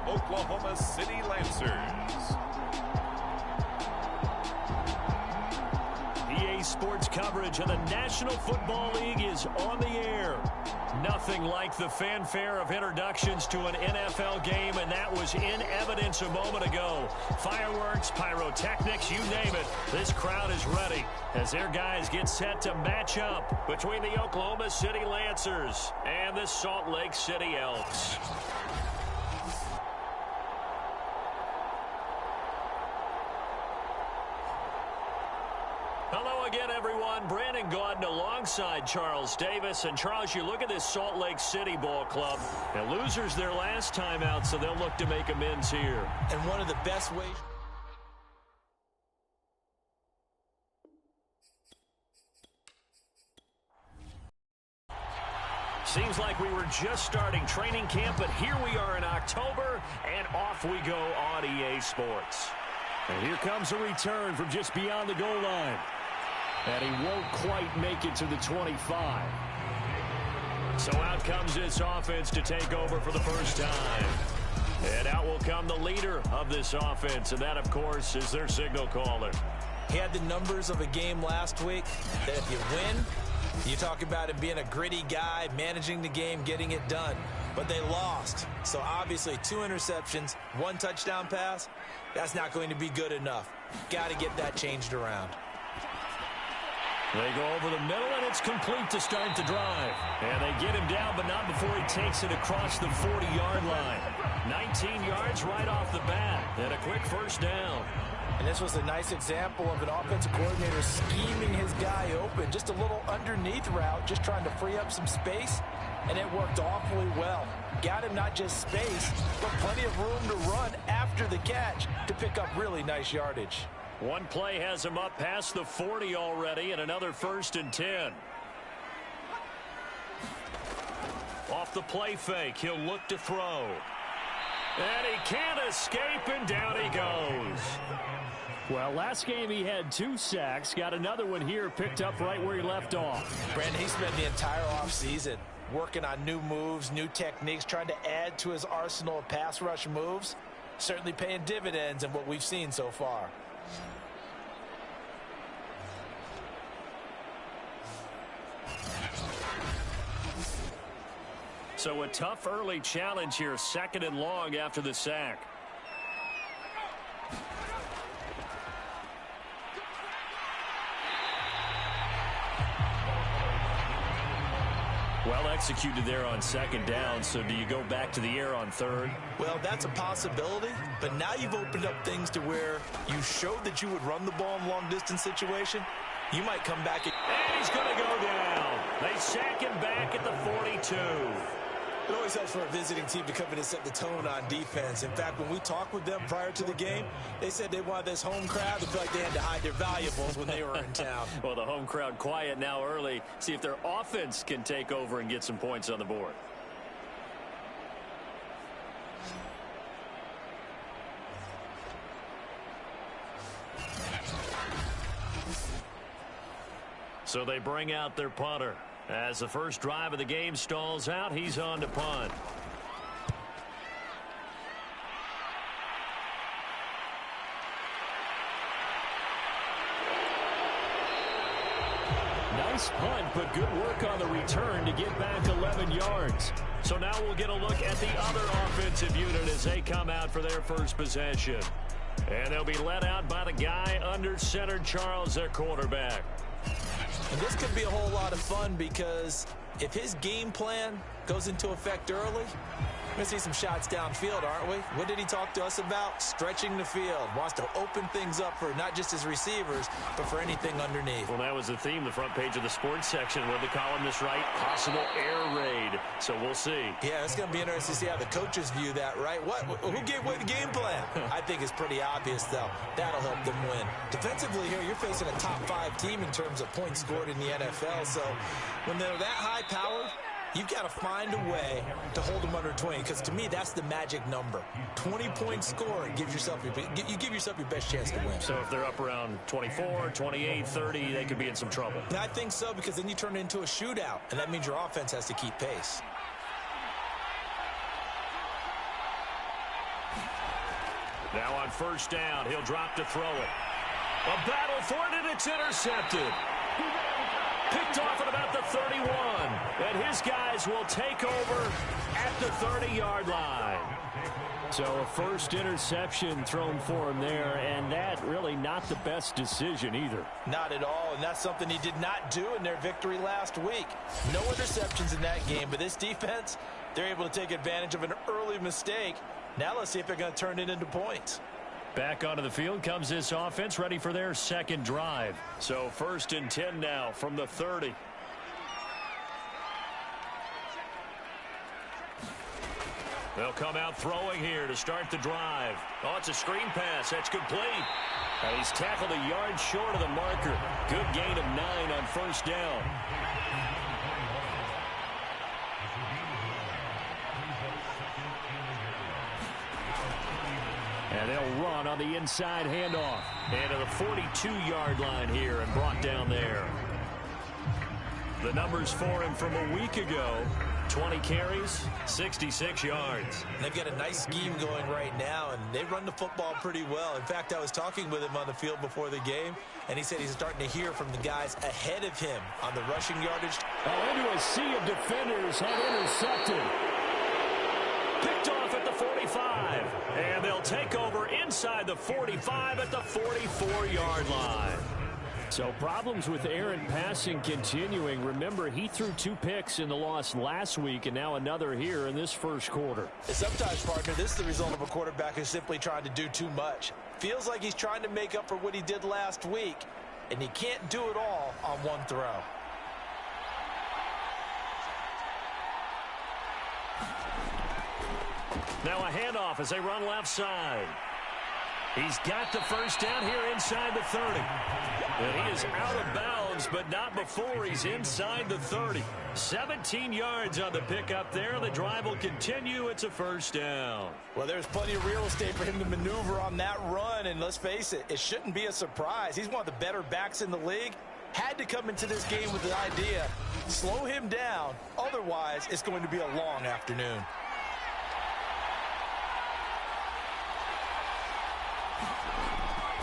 Oklahoma City Lancers. EA Sports coverage of the National Football League is on the air. Nothing like the fanfare of introductions to an NFL game, and that was in evidence a moment ago. Fireworks, pyrotechnics, you name it. This crowd is ready as their guys get set to match up between the Oklahoma City Lancers and the Salt Lake City Elks. Hello again, everyone. Brandon Gaudin alongside Charles Davis. And, Charles, you look at this Salt Lake City ball club. And losers their last time out, so they'll look to make amends here. And one of the best ways... Seems like we were just starting training camp, but here we are in October, and off we go on EA Sports. And here comes a return from just beyond the goal line. And he won't quite make it to the 25. So out comes this offense to take over for the first time. And out will come the leader of this offense, and that, of course, is their signal caller. He had the numbers of a game last week that if you win, you talk about him being a gritty guy, managing the game, getting it done. But they lost. So obviously 2 interceptions, 1 touchdown pass, that's not going to be good enough. Got to get that changed around. They go over the middle, and it's complete to start the drive. And they get him down, but not before he takes it across the 40-yard line. 19 yards right off the bat, and a quick first down. And this was a nice example of an offensive coordinator scheming his guy open. Just a little underneath route, just trying to free up some space, and it worked awfully well. Got him not just space, but plenty of room to run after the catch to pick up really nice yardage. One play has him up past the 40 already, and another 1st and 10. Off the play fake, he'll look to throw. And he can't escape, and down he goes. Well, last game he had 2 sacks. Got another one here, picked up right where he left off. Brandon, he spent the entire offseason working on new moves, new techniques, trying to add to his arsenal of pass rush moves. Certainly paying dividends in what we've seen so far. So a tough early challenge here, 2nd and long after the sack. Well executed there on 2nd down, so do you go back to the air on 3rd? Well, that's a possibility, but now you've opened up things to where you showed that you would run the ball in long-distance situation. You might come back. And he's going to go down. They sack him back at the 42. It always helps for a visiting team to come in and set the tone on defense. In fact, when we talked with them prior to the game, they said they wanted this home crowd to feel like they had to hide their valuables when they were in town. Well, the home crowd quiet now early. See if their offense can take over and get some points on the board. So they bring out their punter. As the first drive of the game stalls out, he's on to punt. Nice punt, but good work on the return to get back 11 yards. So now we'll get a look at the other offensive unit as they come out for their first possession. And they'll be led out by the guy under center, Charles, their quarterback. And this could be a whole lot of fun because if his game plan goes into effect early, we're going to see some shots downfield, aren't we? What did he talk to us about? Stretching the field. Wants to open things up for not just his receivers, but for anything underneath. Well, that was the theme, the front page of the sports section where the columnist write possible air raid. So we'll see. Yeah, it's going to be interesting to see how the coaches view that, right? Who gave away the game plan? I think it's pretty obvious, though. That'll help them win. Defensively here, you're facing a top 5 team in terms of points scored in the NFL. So when they're that high-powered, you've got to find a way to hold them under 20, because to me, that's the magic number. 20-point score gives yourself you give yourself your best chance to win. So if they're up around 24, 28, 30, they could be in some trouble. And I think so, because then you turn it into a shootout, and that means your offense has to keep pace. Now on first down, he'll drop to throw it. A battle for it, and it's intercepted. Picked off at about the 31. And his guys will take over at the 30-yard line. So a first interception thrown for him there, and that really not the best decision either. Not at all, and that's something he did not do in their victory last week. No interceptions in that game, but this defense, they're able to take advantage of an early mistake. Now let's see if they're going to turn it into points. Back onto the field comes this offense, ready for their second drive. So 1st and 10 now from the 30. They'll come out throwing here to start the drive. Oh, it's a screen pass. That's complete. And he's tackled a yard short of the marker. Good gain of 9 on first down. And they'll run on the inside handoff. And to the 42-yard line here and brought down there. The numbers for him from a week ago. 20 carries, 66 yards. They've got a nice scheme going right now, and they run the football pretty well. In fact, I was talking with him on the field before the game, and he said he's starting to hear from the guys ahead of him on the rushing yardage. Oh, into a sea of defenders, had intercepted. Picked off at the 45, and they'll take over inside the 45 at the 44-yard line. So problems with errant passing continuing. Remember, he threw 2 picks in the loss last week, and now another here in this first quarter. Sometimes, partner, this is the result of a quarterback who's simply trying to do too much. Feels like he's trying to make up for what he did last week, and he can't do it all on one throw. Now a handoff as they run left side. He's got the first down here inside the 30. And he is out of bounds, but not before he's inside the 30. 17 yards on the pickup there. The drive will continue. It's a first down. Well, there's plenty of real estate for him to maneuver on that run. And let's face it, it shouldn't be a surprise. He's one of the better backs in the league. Had to come into this game with the idea, slow him down. Otherwise, it's going to be a long afternoon.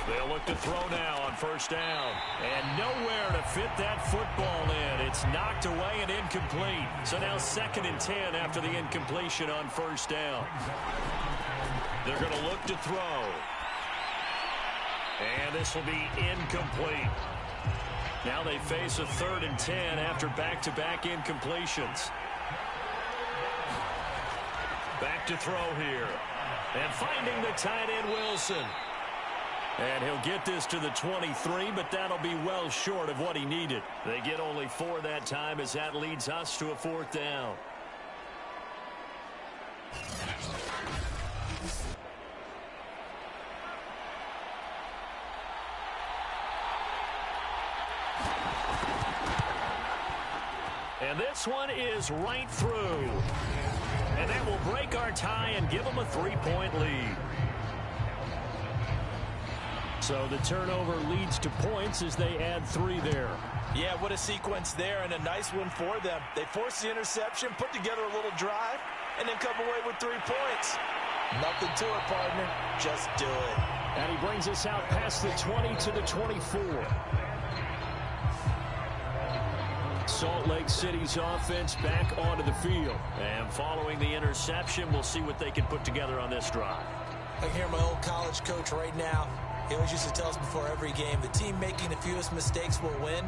They'll look to throw now on first down. And nowhere to fit that football in. It's knocked away and incomplete. So now 2nd and 10 after the incompletion on first down. They're going to look to throw. And this will be incomplete. Now they face a 3rd and 10 after back-to-back incompletions. Back to throw here. And finding the tight end, Wilson. And he'll get this to the 23, but that'll be well short of what he needed. They get only 4 that time as that leads us to a 4th down. And this one is right through. And that will break our tie and give them a 3-point lead. So the turnover leads to points as they add 3 there. Yeah, what a sequence there, and a nice one for them. They force the interception, put together a little drive, and then come away with 3 points. Nothing to it, partner. Just do it. And he brings us out past the 20 to the 24. Salt Lake City's offense back onto the field. And following the interception, we'll see what they can put together on this drive. I can hear my old college coach right now. He always used to tell us before every game, the team making the fewest mistakes will win.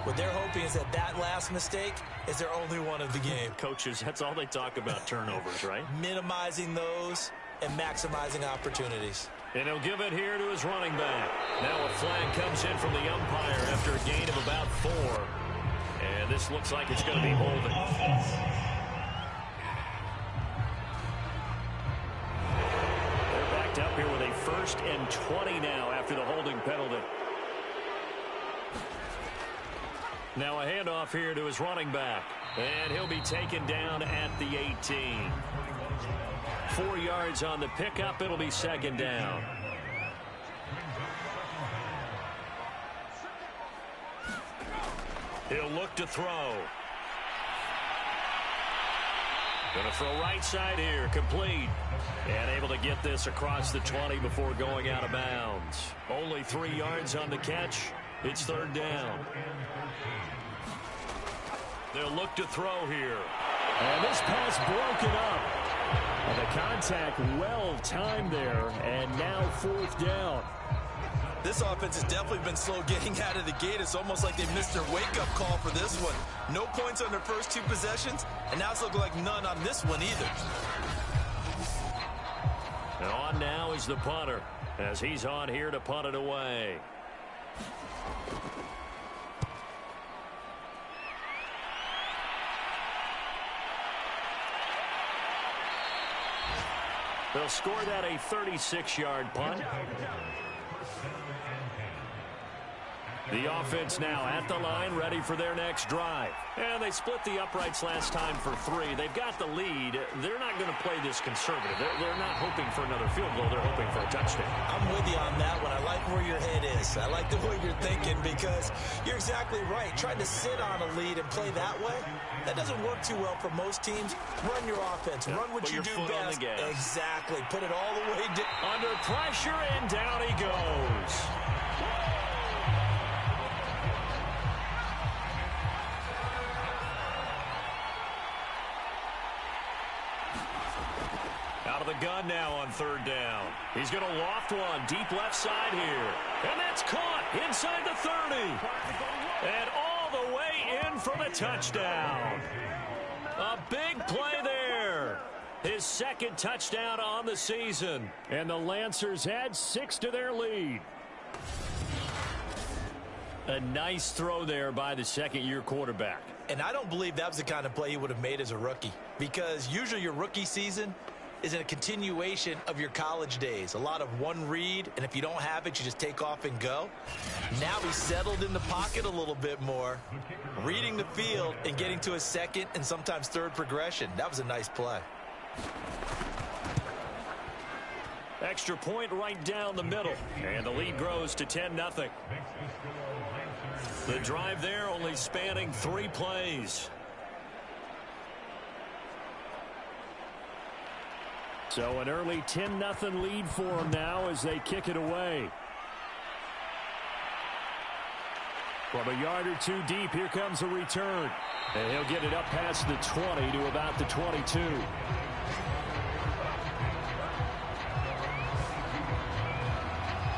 What they're hoping is that that last mistake is their only one of the game. Coaches, that's all they talk about, turnovers, right? Minimizing those and maximizing opportunities. And he'll give it here to his running back. Now a flag comes in from the umpire after a gain of about 4. And this looks like it's going to be holding. Up here with a 1st and 20 now after the holding penalty. Now a handoff here to his running back. And he'll be taken down at the 18. 4 yards on the pickup. It'll be 2nd down. He'll look to throw. Gonna throw right side here, complete. And able to get this across the 20 before going out of bounds. Only 3 yards on the catch. It's third down. They'll look to throw here. And this pass broken up. And the contact well timed there. And now fourth down. This offense has definitely been slow getting out of the gate. It's almost like they missed their wake-up call for this one. No points on their first 2 possessions, and now it's looking like none on this one either. And on now is the punter, as he's on here to punt it away. They'll score that a 36-yard punt. The offense now at the line, ready for their next drive. And they split the uprights last time for 3. They've got the lead. They're not going to play this conservative. They're not hoping for another field goal. They're hoping for a touchdown. I'm with you on that one. I like where your head is. I like the way you're thinking because you're exactly right. Trying to sit on a lead and play that way, that doesn't work too well for most teams. Run your offense. Run what you do best. Exactly. Put it all the way down. Under pressure, and down he goes. Out of the gun now on third down. He's going to loft one deep left side here. And that's caught inside the 30. And all the way in for the touchdown. A big play there. His second touchdown on the season. And the Lancers add 6 to their lead. A nice throw there by the second-year quarterback. And I don't believe that was the kind of play he would have made as a rookie. Because usually your rookie season is a continuation of your college days. A lot of one read, and if you don't have it, you just take off and go. Now he's settled in the pocket a little bit more, reading the field and getting to a second and sometimes third progression. That was a nice play. Extra point right down the middle, and the lead grows to 10-0. The drive there only spanning 3 plays. So an early 10-0 lead for them now as they kick it away. From a yard or 2 deep, here comes a return. And he'll get it up past the 20 to about the 22.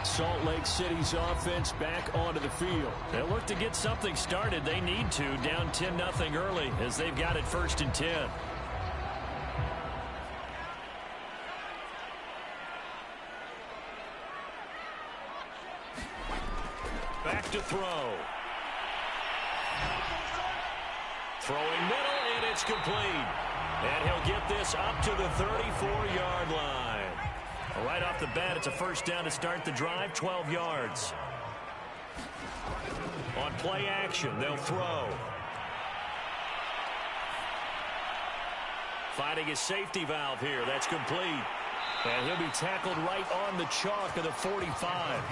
Salt Lake City's offense back onto the field. They'll look to get something started. They need to, down 10-0 early as they've got it 1st and 10. Back to throw. Throwing middle, and it's complete. And he'll get this up to the 34-yard line. Right off the bat, it's a first down to start the drive, 12 yards. On play action, they'll throw. Finding his safety valve here. That's complete. And he'll be tackled right on the chalk of the 45.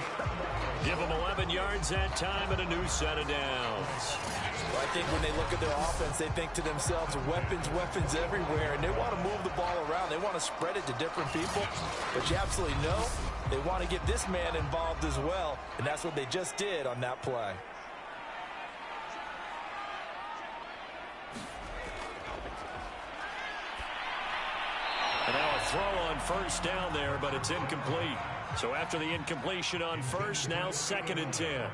Give him 11 yards that time and a new set of downs. Well, I think when they look at their offense, they think to themselves, weapons, weapons everywhere, and they want to move the ball around. They want to spread it to different people, but you absolutely know they want to get this man involved as well, and that's what they just did on that play. And now a throw on first down there, but it's incomplete. So after the incompletion on first, now 2nd and 10.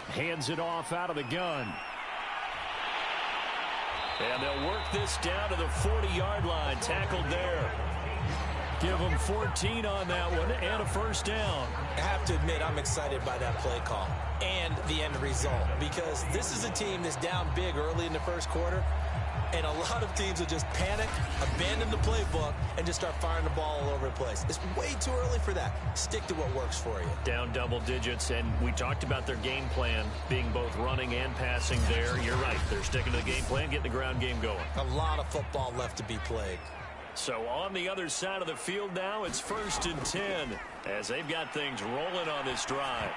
Hands it off out of the gun. And they'll work this down to the 40-yard line. Tackled there. Give them 14 on that one and a first down. I have to admit, I'm excited by that play call and the end result because this is a team that's down big early in the first quarter, and a lot of teams will just panic, abandon the playbook, and just start firing the ball all over the place. It's way too early for that. Stick to what works for you. Down double digits, and we talked about their game plan being both running and passing there. You're right. They're sticking to the game plan, getting the ground game going. A lot of football left to be played. So on the other side of the field now, it's 1st and 10 as they've got things rolling on this drive.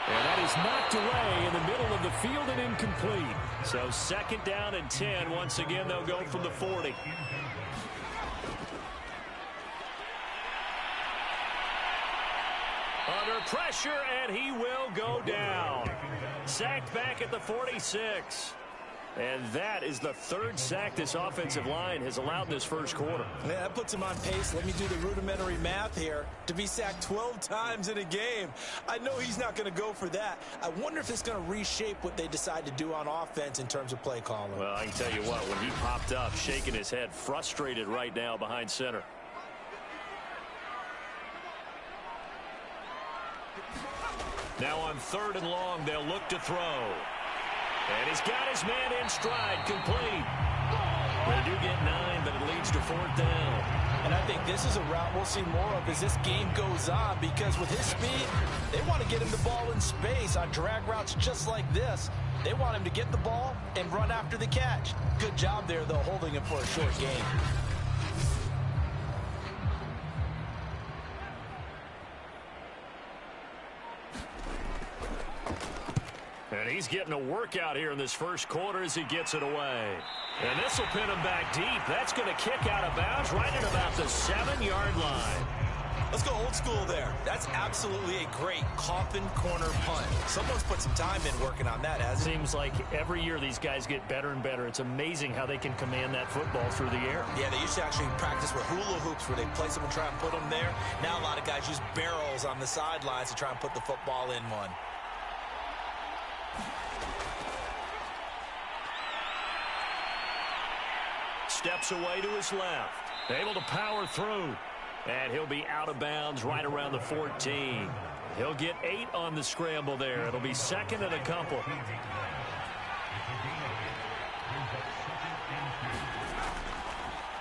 And that is knocked away in the middle of the field and incomplete. So second down and 10. Once again, they'll go from the 40. Under pressure, and he will go down. Sacked back at the 46. And that is the third sack this offensive line has allowed in this first quarter. Yeah, that puts him on pace. Let me do the rudimentary math here. To be sacked 12 times in a game. I know he's not going to go for that. I wonder if it's going to reshape what they decide to do on offense in terms of play calling. Well, I can tell you what, when he popped up, shaking his head, frustrated right now behind center. Now on 3rd and long, they'll look to throw. And he's got his man in stride, complete. They do get 9, but it leads to 4th down. And I think this is a route we'll see more of as this game goes on, because with his speed, they want to get him the ball in space on drag routes just like this. They want him to get the ball and run after the catch. Good job there, though, holding him for a short game. And he's getting a workout here in this first quarter as he gets it away. And this will pin him back deep. That's going to kick out of bounds right at about the 7-yard line. Let's go old school there. That's absolutely a great coffin corner punt. Someone's put some time in working on that, hasn't it? Seems like every year these guys get better and better. It's amazing how they can command that football through the air. Yeah, they used to actually practice with hula hoops where they place them and try and put them there. Now a lot of guys use barrels on the sidelines to try and put the football in one. Steps away to his left. Able to power through. And he'll be out of bounds right around the 14. He'll get 8 on the scramble there. It'll be 2nd and a couple.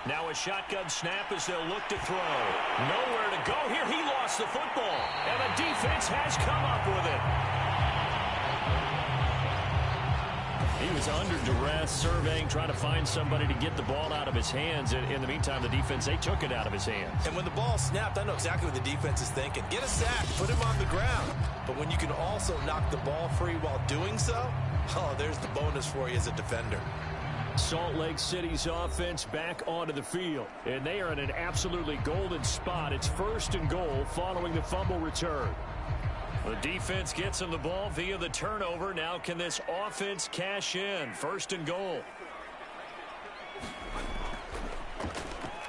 Now a shotgun snap as they'll look to throw. Nowhere to go here. He lost the football. And the defense has come up with it. He was under duress, surveying, trying to find somebody to get the ball out of his hands. In the meantime, the defense, they took it out of his hands. And when the ball snapped, I know exactly what the defense is thinking. Get a sack, put him on the ground. But when you can also knock the ball free while doing so, oh, there's the bonus for you as a defender. Salt Lake City's offense back onto the field. And they are in an absolutely golden spot. It's 1st and goal following the fumble return. The defense gets him the ball via the turnover. Now can this offense cash in? 1st and goal.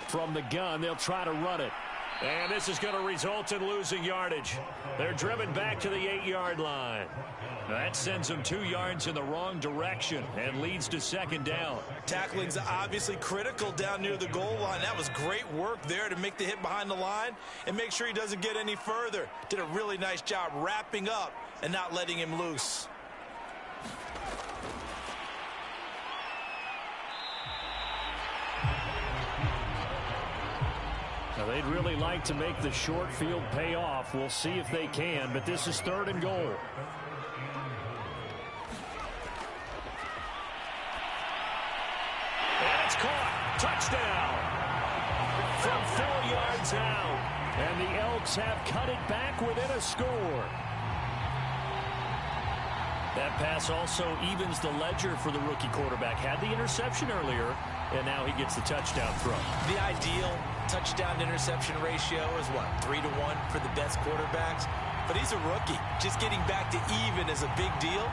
From the gun, they'll try to run it. And this is going to result in losing yardage. They're driven back to the 8-yard line. That sends them 2 yards in the wrong direction and leads to 2nd down. Tackling's obviously critical down near the goal line. That was great work there to make the hit behind the line and make sure he doesn't get any further. Did a really nice job wrapping up and not letting him loose. Now, they'd really like to make the short field pay off. We'll see if they can, but this is 3rd and goal. And it's caught. Touchdown. From 4 yards out. And the Elks have cut it back within a score. That pass also evens the ledger for the rookie quarterback. Had the interception earlier, and now he gets the touchdown throw. The ideal touchdown-interception ratio is, what, 3 to 1 for the best quarterbacks? But he's a rookie. Just getting back to even is a big deal.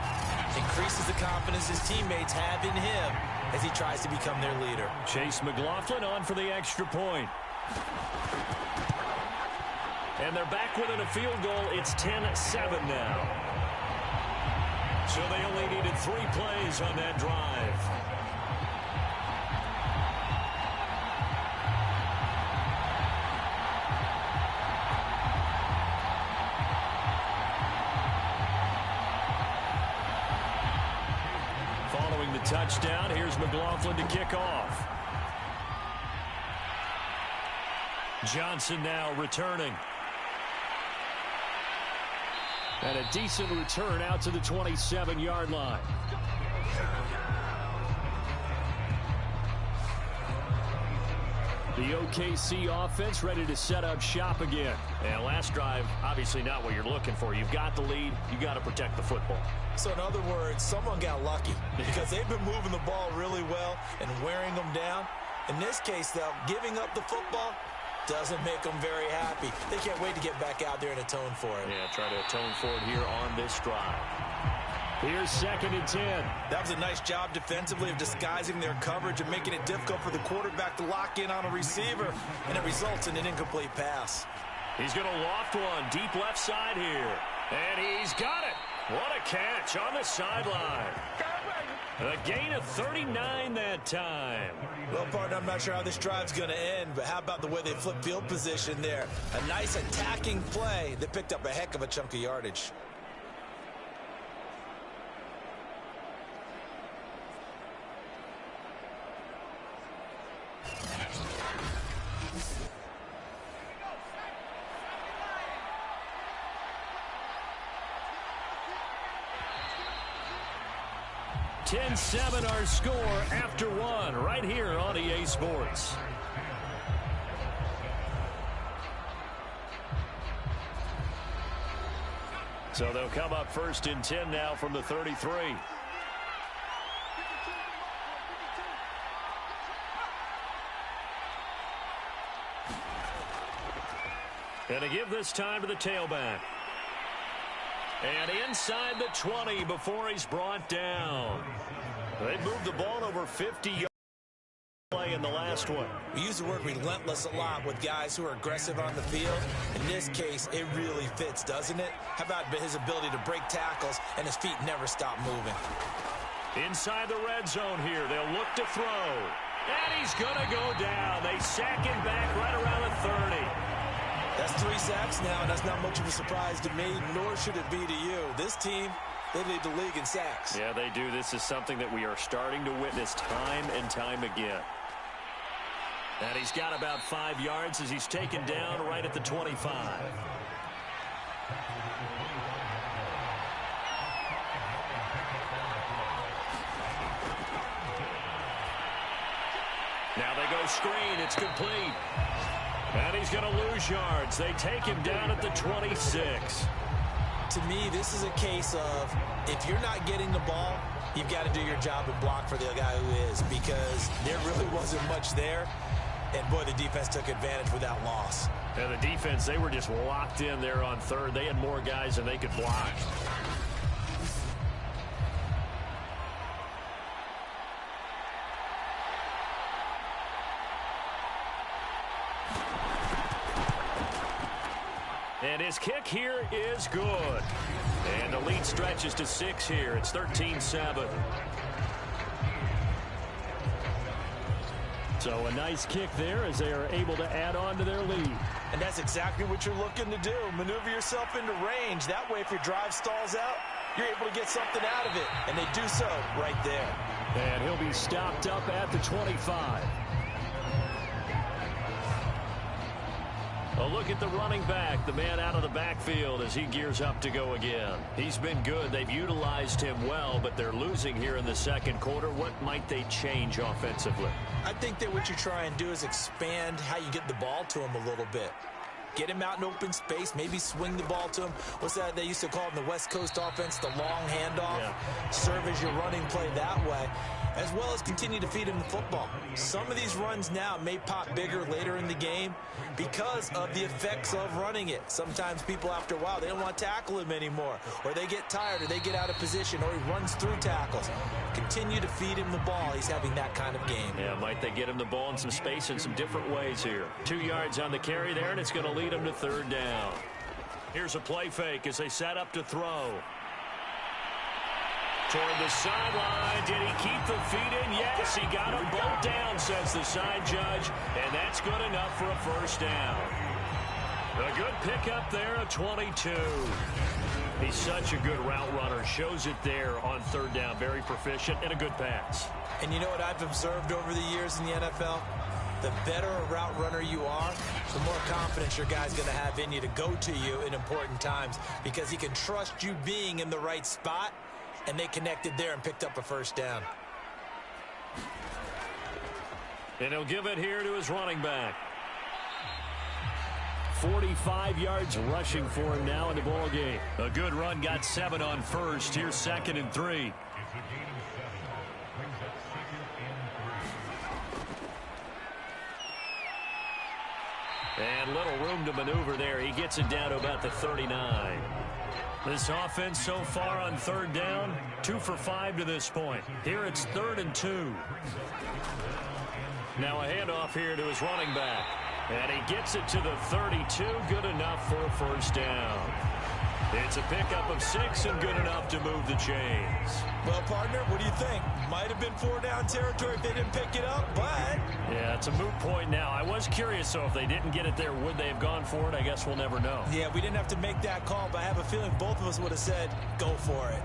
Increases the confidence his teammates have in him as he tries to become their leader. Chase McLaughlin on for the extra point. And they're back within a field goal. It's 10-7 now. So they only needed 3 plays on that drive. Following the touchdown, here's McLaughlin to kick off. Johnson now returning. And a decent return out to the 27-yard line. The OKC offense ready to set up shop again. And last drive, obviously not what you're looking for. You've got the lead. You got to protect the football. So in other words, someone got lucky because they've been moving the ball really well and wearing them down. In this case, though, giving up the football doesn't make them very happy. They can't wait to get back out there and atone for it. Yeah, try to atone for it here on this drive. Here's 2nd and 10. That was a nice job defensively of disguising their coverage and making it difficult for the quarterback to lock in on a receiver, and it results in an incomplete pass. He's going to loft one deep left side here, and he's got it. What a catch on the sideline. A gain of 39 that time. Well, partner, I'm not sure how this drive's going to end, but how about the way they flip field position there? A nice attacking play that picked up a heck of a chunk of yardage. $10-7 our score after 1 right here on EA Sports. So they'll come up 1st and 10 now from the 33. And to give this time to the tailback. And inside the 20 before he's brought down. They've moved the ball over 50 yards play in the last one. We use the word relentless a lot with guys who are aggressive on the field. In this case, it really fits, doesn't it? How about his ability to break tackles and his feet never stop moving? Inside the red zone here, they'll look to throw. And he's going to go down. They sack him back right around the 30. That's 3 sacks now, and that's not much of a surprise to me, nor should it be to you. This team, they lead the league in sacks. Yeah, they do. This is something that we are starting to witness time and time again. And he's got about 5 yards as he's taken down right at the 25. Now they go screen. It's complete. And he's going to lose yards. They take him down at the 26. To me, this is a case of if you're not getting the ball, you've got to do your job and block for the guy who is, because there really wasn't much there. And, boy, the defense took advantage without loss. And the defense, they were just locked in there on 3rd. They had more guys than they could block. And his kick here is good. And the lead stretches to 6 here. It's 13-7. So a nice kick there as they are able to add on to their lead. And that's exactly what you're looking to do. Maneuver yourself into range. That way, if your drive stalls out, you're able to get something out of it. And they do so right there. And he'll be stopped up at the 25. A look at the running back, the man out of the backfield as he gears up to go again. He's been good. They've utilized him well, but they're losing here in the 2nd quarter. What might they change offensively? I think that what you try and do is expand how you get the ball to him a little bit. Get him out in open space, maybe swing the ball to him. What's that they used to call in the West Coast offense, the long handoff? Yeah. Serve as your running play that way, as well as continue to feed him the football. Some of these runs now may pop bigger later in the game because of the effects of running it. Sometimes people, after a while, they don't want to tackle him anymore, or they get tired, or they get out of position, or he runs through tackles. Continue to feed him the ball. He's having that kind of game. Yeah, might they get him the ball in some space in some different ways here. 2 yards on the carry there, and it's going to lead him to 3rd down. Here's a play fake as they set up to throw. Toward the sideline. Did he keep the feet in? Yes, he got them both down, says the side judge, and that's good enough for a 1st down. A good pickup there, a 22. He's such a good route runner. Shows it there on 3rd down. Very proficient and a good pass. And you know what I've observed over the years in the NFL? The better a route runner you are, the more confidence your guy's going to have in you to go to you in important times, because he can trust you being in the right spot, and they connected there and picked up a 1st down. And he'll give it here to his running back. 45 yards rushing for him now in the ball game. A good run, got 7 on first. Here's 2nd and 3. And little room to maneuver there. He gets it down to about the 39. This offense so far on 3rd down, 2 for 5 to this point. Here it's 3rd and 2. Now a handoff here to his running back. And he gets it to the 32. Good enough for a first down. It's a pickup of 6 and good enough to move the chains. Well, partner, what do you think? Might have been 4-down territory if they didn't pick it up, but... Yeah, it's a moot point now. I was curious, so if they didn't get it there, would they have gone for it? I guess we'll never know. Yeah, we didn't have to make that call, but I have a feeling both of us would have said, go for it.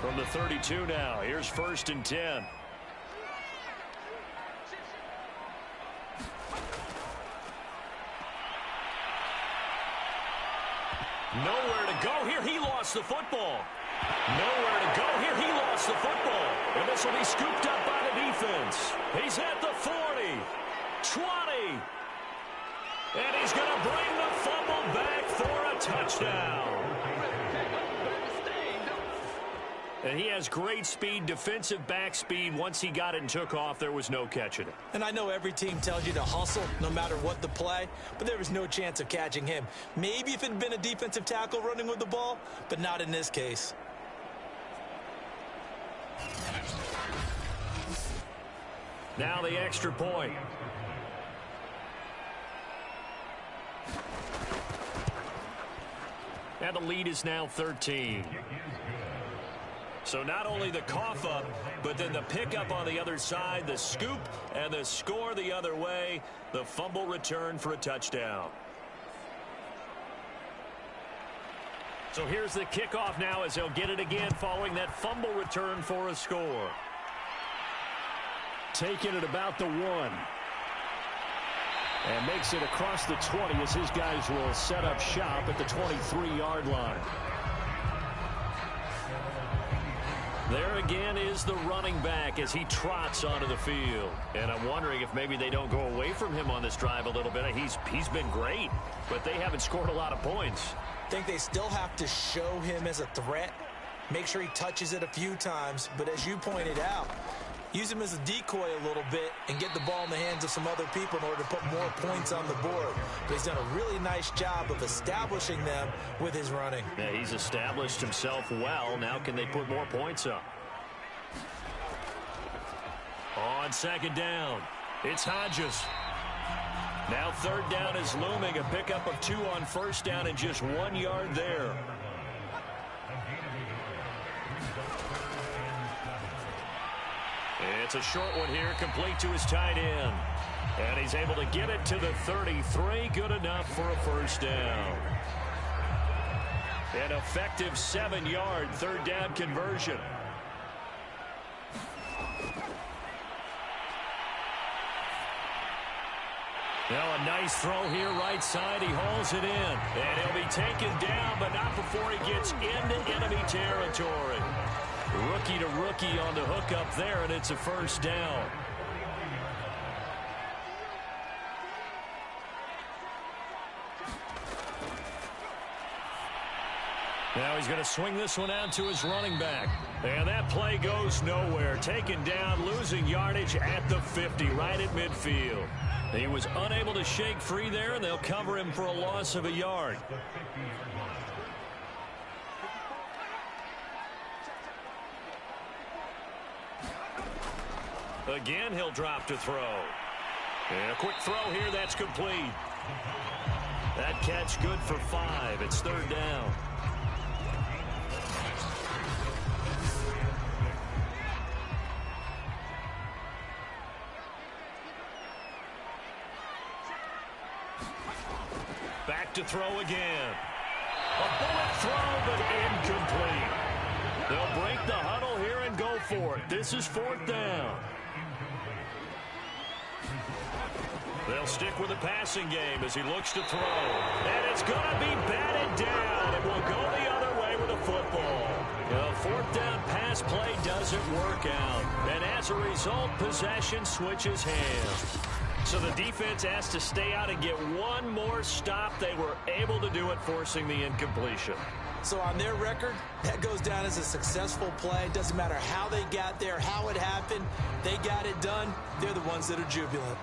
From the 32 now, here's 1st and 10. Nowhere to go here. He lost the football. Nowhere to go here. He lost the football. And this will be scooped up by the defense. He's at the 40, 20. And he's going to bring the fumble back for a touchdown. And he has great speed, defensive back speed. Once he got it and took off, there was no catching it. And I know every team tells you to hustle no matter what the play, but there was no chance of catching him. Maybe if it had been a defensive tackle running with the ball, but not in this case. Now the extra point. And the lead is now 13. So not only the cough up, but then the pickup on the other side, the scoop, and the score the other way, the fumble return for a touchdown. So here's the kickoff now as he'll get it again following that fumble return for a score. Taking it about the 1. And makes it across the 20 as his guys will set up shop at the 23-yard line. There again is the running back as he trots onto the field. And I'm wondering if maybe they don't go away from him on this drive a little bit. He's been great, but they haven't scored a lot of points. I think they still have to show him as a threat. Make sure he touches it a few times. But as you pointed out, use him as a decoy a little bit and get the ball in the hands of some other people in order to put more points on the board. But he's done a really nice job of establishing them with his running. Yeah, he's established himself well. Now can they put more points up? On 2nd down, it's Hodges. Now 3rd down is looming. A pickup of 2 on 1st down and just 1 yard there. It's a short one here, complete to his tight end. And he's able to get it to the 33. Good enough for a first down. An effective 7-yard 3rd down conversion. Now a nice throw here right side. He hauls it in. And he'll be taken down, but not before he gets into enemy territory. Rookie to rookie on the hookup there, and it's a first down. Now he's going to swing this one out to his running back. And that play goes nowhere. Taken down, losing yardage at the 50, right at midfield. He was unable to shake free there, and they'll cover him for a loss of a yard. Again, he'll drop to throw. And a quick throw here, that's complete. That catch good for 5. It's 3rd down. Back to throw again. A bullet throw, but incomplete. They'll break the huddle here and go for it. This is 4th down. They'll stick with the passing game as he looks to throw. And it's going to be batted down. It will go the other way with the football. The 4th down pass play doesn't work out. And as a result, possession switches hands. So the defense has to stay out and get one more stop. They were able to do it, forcing the incompletion. So on their record, that goes down as a successful play. Doesn't matter how they got there, how it happened. They got it done. They're the ones that are jubilant.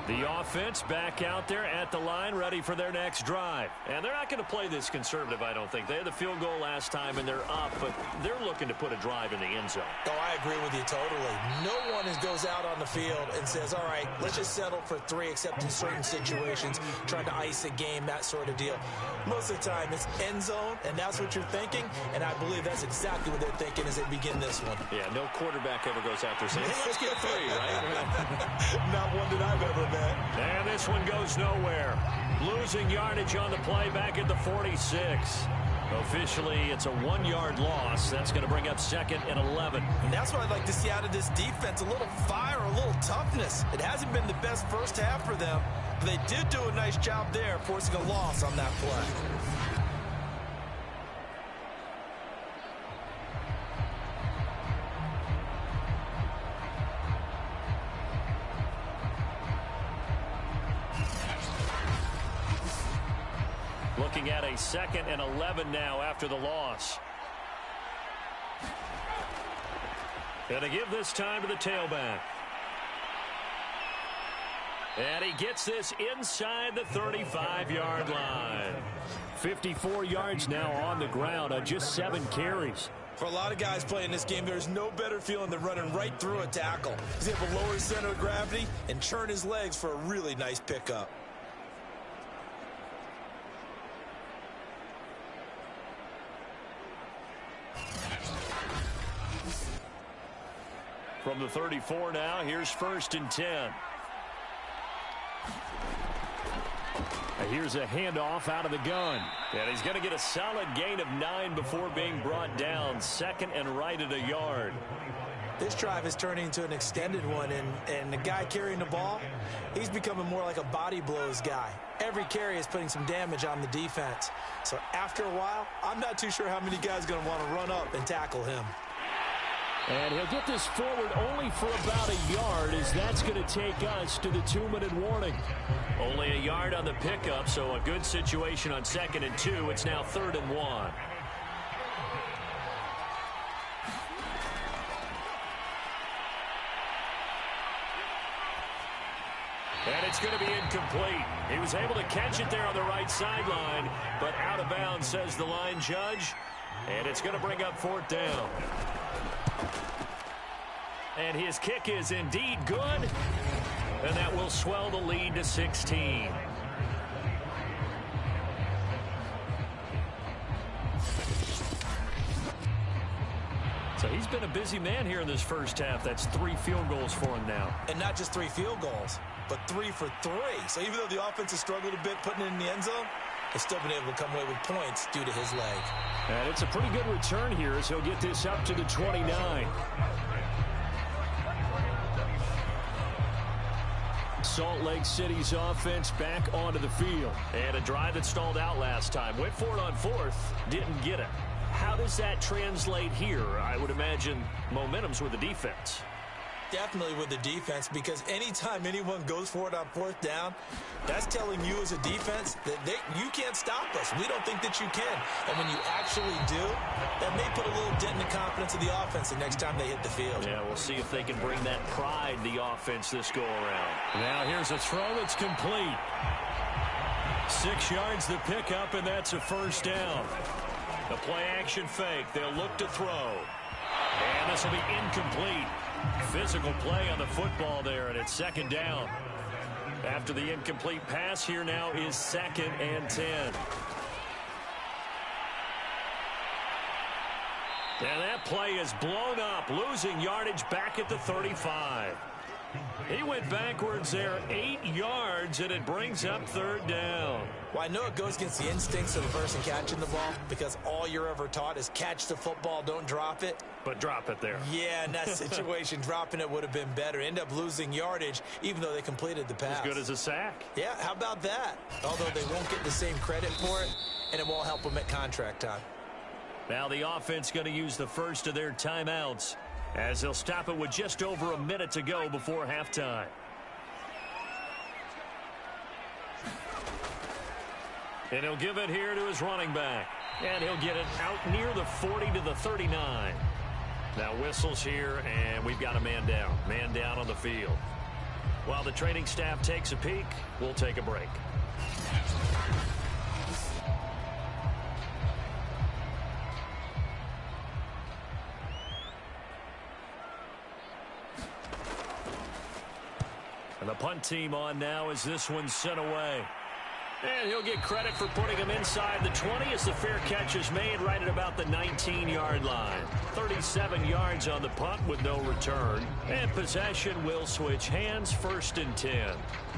The offense back out there at the line, ready for their next drive. And they're not going to play this conservative, I don't think. They had the field goal last time, and they're up, but they're looking to put a drive in the end zone. Oh, I agree with you totally. No one goes out on the field and says, all right, let's just settle for 3, except in certain situations, trying to ice a game, that sort of deal. Most of the time, it's end zone, and that's what you're thinking, and I believe that's exactly what they're thinking as they begin this one. Yeah, no quarterback ever goes out there saying, hey, let's get 3, right? Not one that I've ever met. And this one goes nowhere. Losing yardage on the play back at the 46. Officially, it's a 1-yard loss. That's going to bring up 2nd and 11. And that's what I'd like to see out of this defense. A little fire, a little toughness. It hasn't been the best first half for them, but they did do a nice job there, forcing a loss on that play. Looking at a 2nd and 11 now after the loss. Going to give this time to the tailback. And he gets this inside the 35-yard line. 54 yards now on the ground on just 7 carries. For a lot of guys playing this game, there's no better feeling than running right through a tackle. He's able to lower his center of gravity and churn his legs for a really nice pickup. From the 34 now, here's 1st and 10. Here's a handoff out of the gun. And he's going to get a solid gain of 9 before being brought down. 2nd and right at a yard. This drive is turning into an extended one, and the guy carrying the ball, he's becoming more like a body blows guy. Every carry is putting some damage on the defense. So after a while, I'm not too sure how many guys are going to want to run up and tackle him. And he'll get this forward only for about a yard, as that's going to take us to the 2-minute warning. Only a yard on the pickup, so a good situation on 2nd and 2. It's now 3rd and 1. And it's going to be incomplete. He was able to catch it there on the right sideline, but out of bounds, says the line judge. And it's going to bring up 4th down. And his kick is indeed good. And that will swell the lead to 16. So he's been a busy man here in this first half. That's 3 field goals for him now. And not just 3 field goals, but 3 for 3. So even though the offense has struggled a bit putting it in the end zone, they've still been able to come away with points due to his leg. And it's a pretty good return here as he'll get this up to the 29. Salt Lake City's offense back onto the field. And a drive that stalled out last time. Went for it on 4th, didn't get it. How does that translate here? I would imagine momentum's with the defense. Definitely with the defense, because anytime anyone goes for it on 4th down, that's telling you as a defense that you can't stop us. We don't think that you can. And when you actually do, that may put a little dent in the confidence of the offense the next time they hit the field. Yeah, we'll see if they can bring that pride in the offense this go-around. Now here's a throw that's complete. 6 yards to pick up, and that's a 1st down. The play-action fake. They'll look to throw. And this will be incomplete. Physical play on the football there, and it's 2nd down. After the incomplete pass, here now is 2nd and 10. And that play is blown up, losing yardage back at the 35. He went backwards there 8 yards, and it brings up 3rd down. Well, I know it goes against the instincts of the person catching the ball because all you're ever taught is catch the football, don't drop it. But drop it there. Yeah, in that situation, dropping it would have been better. End up losing yardage, even though they completed the pass. As good as a sack. Yeah, how about that? Although they won't get the same credit for it, and it won't help them at contract time. Now the offense going to use the first of their timeouts, as they'll stop it with just over a minute to go before halftime. And he'll give it here to his running back. And he'll get it out near the 40 to the 39. Now whistles here, and we've got a man down. Man down on the field. While the training staff takes a peek, we'll take a break. And the punt team on now as this one's sent away. And he'll get credit for putting him inside the 20 as the fair catch is made right at about the 19-yard line. 37 yards on the punt with no return. And possession will switch hands, 1st and 10.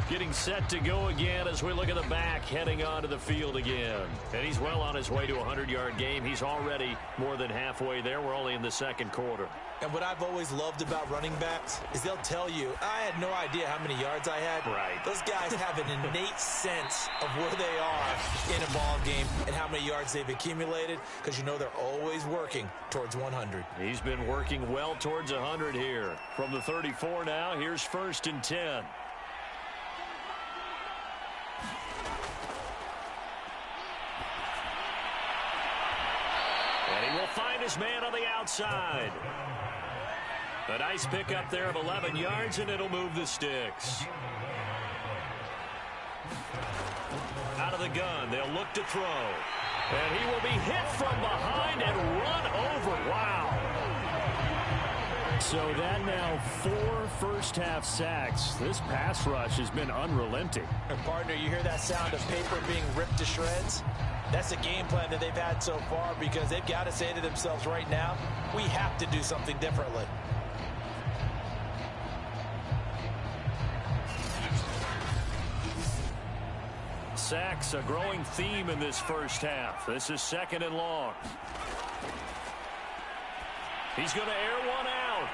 Getting set to go again as we look at the back heading onto the field again. And he's well on his way to a 100-yard game. He's already more than halfway there. We're only in the 2nd quarter. And what I've always loved about running backs is they'll tell you, I had no idea how many yards I had. Right. Those guys have an innate sense of where they are in a ball game and how many yards they've accumulated because you know they're always working towards 100. He's been working well towards 100 here. From the 34 now, here's 1st and 10. And he will find his man on the outside. A nice pickup there of 11 yards, and it'll move the sticks. Out of the gun, they'll look to throw. And he will be hit from behind and run over. Wow. So that now 4 first-half sacks. This pass rush has been unrelenting. And partner, you hear that sound of paper being ripped to shreds? That's a game plan that they've had so far because they've got to say to themselves right now, we have to do something differently. Sacks, a growing theme in this first half. This is 2nd and long. He's going to air one out.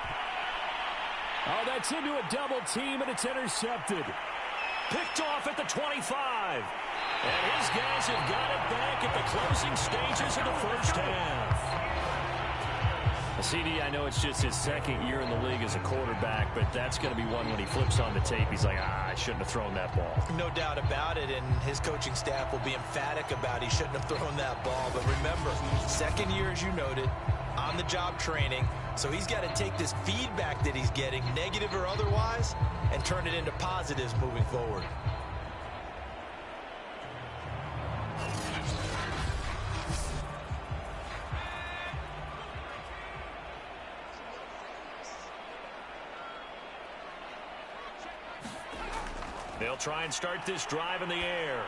Oh, that's into a double team, and it's intercepted. Picked off at the 25. And his guys have got it back at the closing stages of the first half. CD, I know it's just his 2nd year in the league as a quarterback, but that's going to be one when he flips on the tape. He's like, I shouldn't have thrown that ball. No doubt about it, and his coaching staff will be emphatic about he shouldn't have thrown that ball. But remember, 2nd year, as you noted, on-the-job training, so he's got to take this feedback that he's getting, negative or otherwise, and turn it into positives moving forward. They'll try and start this drive in the air.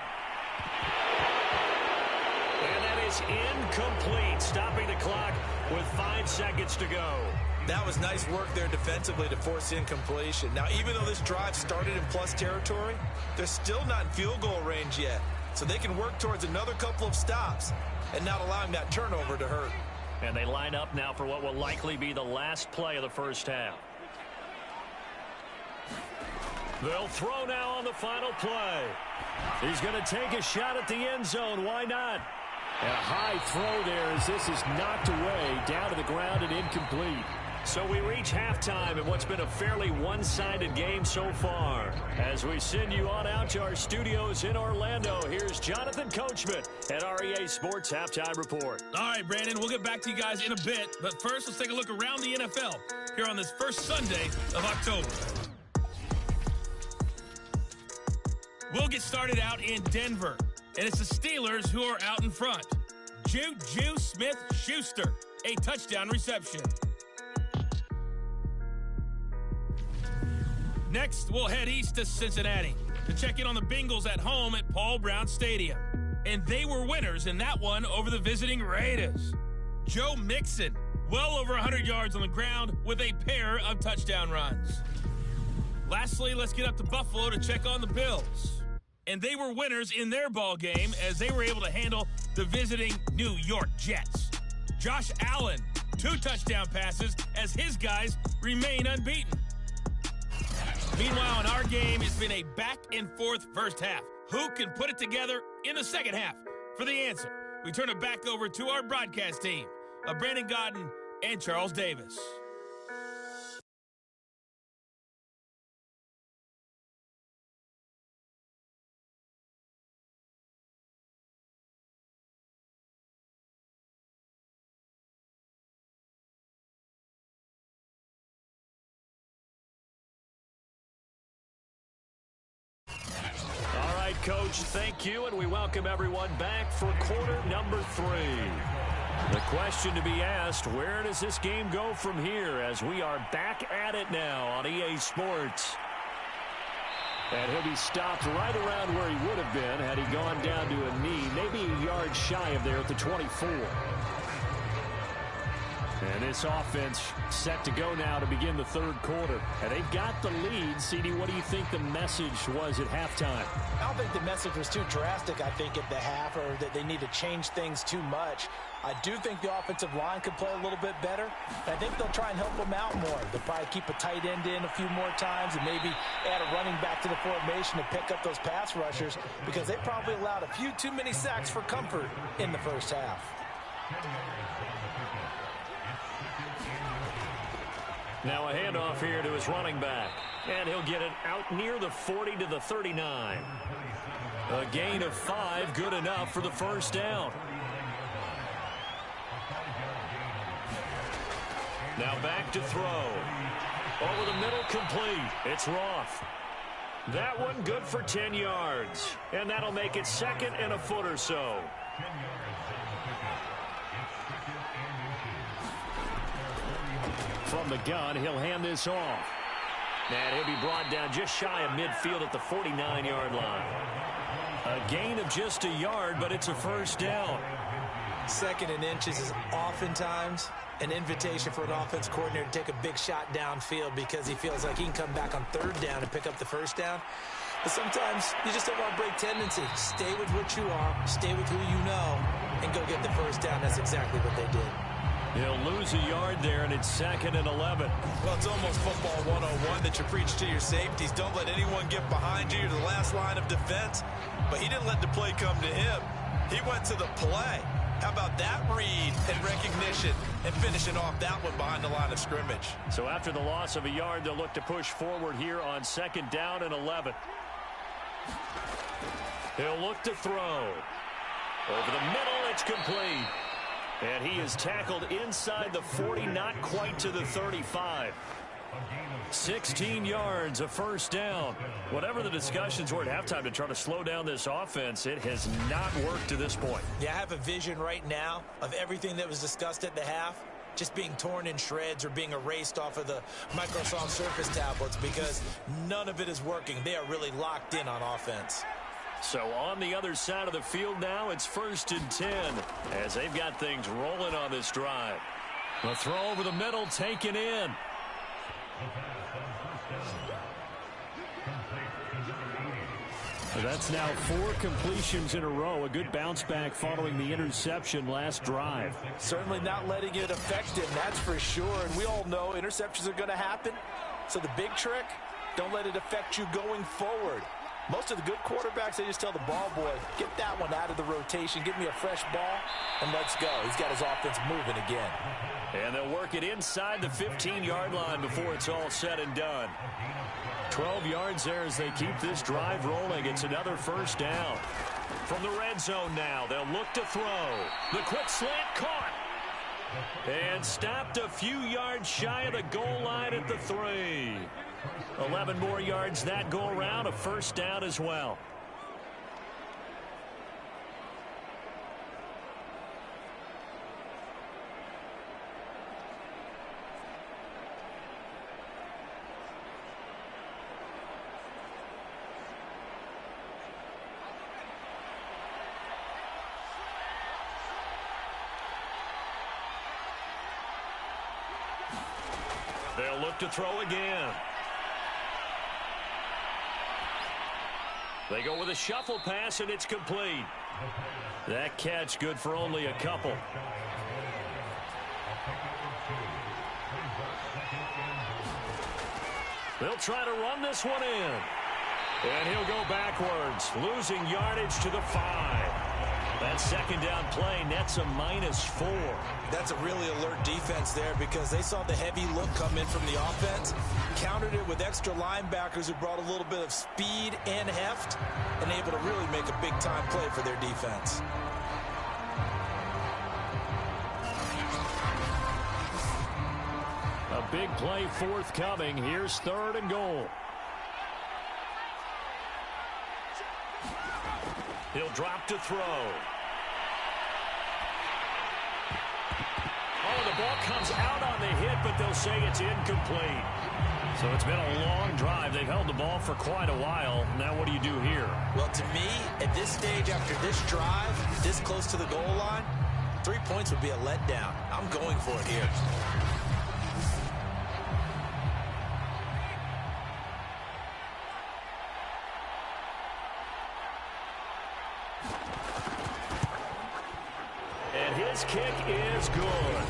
And that is incomplete, stopping the clock with 5 seconds to go. That was nice work there defensively to force incompletion. Now, even though this drive started in plus territory, they're still not in field goal range yet. So they can work towards another couple of stops and not allowing that turnover to hurt. And they line up now for what will likely be the last play of the first half. They'll throw now on the final play. He's going to take a shot at the end zone. Why not? And a high throw there as this is knocked away, down to the ground and incomplete. So we reach halftime in what's been a fairly one-sided game so far. As we send you on out to our studios in Orlando, here's Jonathan Coachman at REA Sports Halftime Report. All right, Brandon, we'll get back to you guys in a bit. But first, let's take a look around the NFL here on this first Sunday of October. We'll get started out in Denver, and it's the Steelers who are out in front. Juju Smith-Schuster, a touchdown reception. Next, we'll head east to Cincinnati to check in on the Bengals at home at Paul Brown Stadium. And they were winners in that one over the visiting Raiders. Joe Mixon, well over 100 yards on the ground with a pair of touchdown runs. Lastly, let's get up to Buffalo to check on the Bills. And they were winners in their ball game as they were able to handle the visiting New York Jets. Josh Allen, 2 touchdown passes as his guys remain unbeaten. Meanwhile, in our game, it's been a back-and-forth first half. Who can put it together in the second half? For the answer, we turn it back over to our broadcast team of Brandon Godden and Charles Davis. Coach, thank you, and we welcome everyone back for quarter number 3. The question to be asked, where does this game go from here as we are back at it now on EA Sports? And he'll be stopped right around where he would have been had he gone down to a knee, maybe a yard shy of there at the 24. And this offense set to go now to begin the third quarter. And they've got the lead. CD, what do you think the message was at halftime? I don't think the message was too drastic, I think, at the half, or that they need to change things too much. I do think the offensive line could play a little bit better. I think they'll try and help them out more. They'll probably keep a tight end in a few more times and maybe add a running back to the formation to pick up those pass rushers because they probably allowed a few too many sacks for comfort in the first half. Now a handoff here to his running back. And he'll get it out near the 40 to the 39. A gain of 5, good enough for the first down. Now back to throw. Over the middle, complete. It's Roth. That one good for 10 yards. And that'll make it 2nd and a foot or so. From the gun, he'll hand this off. And he'll be brought down just shy of midfield at the 49-yard line. A gain of just a yard, but it's a first down. 2nd and inches is oftentimes an invitation for an offense coordinator to take a big shot downfield because he feels like he can come back on 3rd down and pick up the first down. But sometimes you just don't want to break tendency. Stay with what you are, stay with who you know, and go get the first down. That's exactly what they did. He'll lose a yard there, and it's 2nd and 11. Well, it's almost football 101 that you preach to your safeties. Don't let anyone get behind you. You're the last line of defense. But he didn't let the play come to him. He went to the play. How about that read and recognition and finishing off that one behind the line of scrimmage? So after the loss of a yard, they'll look to push forward here on 2nd down and 11. He'll look to throw. Over the middle, it's complete. And he is tackled inside the 40, not quite to the 35. 16 yards, a first down. Whatever the discussions were at halftime to try to slow down this offense, it has not worked to this point. Yeah, I have a vision right now of everything that was discussed at the half just being torn in shreds or being erased off of the Microsoft Surface tablets because none of it is working. They are really locked in on offense. So on the other side of the field now, it's 1st and 10 as they've got things rolling on this drive. The throw over the middle taken in. That's now 4 completions in a row. A good bounce back following the interception last drive. Certainly not letting it affect him, that's for sure. And we all know interceptions are going to happen. So the big trick, don't let it affect you going forward. Most of the good quarterbacks, they just tell the ball boy, get that one out of the rotation, give me a fresh ball, and let's go. He's got his offense moving again. And they'll work it inside the 15-yard line before it's all said and done. 12 yards there as they keep this drive rolling. It's another first down. From the red zone now, they'll look to throw. The quick slant caught. And stopped a few yards shy of the goal line at the 3. 11 more yards that go around, a first down as well. They'll look to throw again. They go with a shuffle pass, and it's complete. That catch good for only a couple. They'll try to run this one in. And he'll go backwards, losing yardage to the 5. That second down play nets a -4. That's a really alert defense there because they saw the heavy look come in from the offense, countered it with extra linebackers who brought a little bit of speed and heft, and able to really make a big-time play for their defense. A big play forthcoming. Here's 3rd and goal. He'll drop to throw. Oh, the ball comes out on the hit, but they'll say it's incomplete. So it's been a long drive. They've held the ball for quite a while. Now what do you do here? Well, to me, at this stage after this drive, this close to the goal line, 3 points would be a letdown. I'm going for it here. And his kick is good.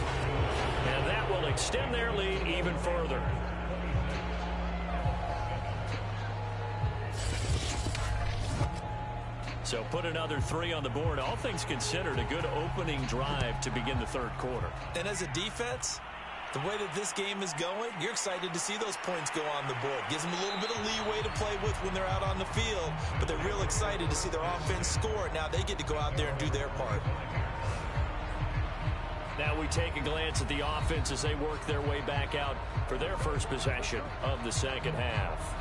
And that will extend their lead even further. So put another 3 on the board. All things considered, a good opening drive to begin the 3rd quarter. And as a defense, the way that this game is going, you're excited to see those points go on the board. Gives them a little bit of leeway to play with when they're out on the field, but they're real excited to see their offense score. Now they get to go out there and do their part. Now we take a glance at the offense as they work their way back out for their first possession of the second half.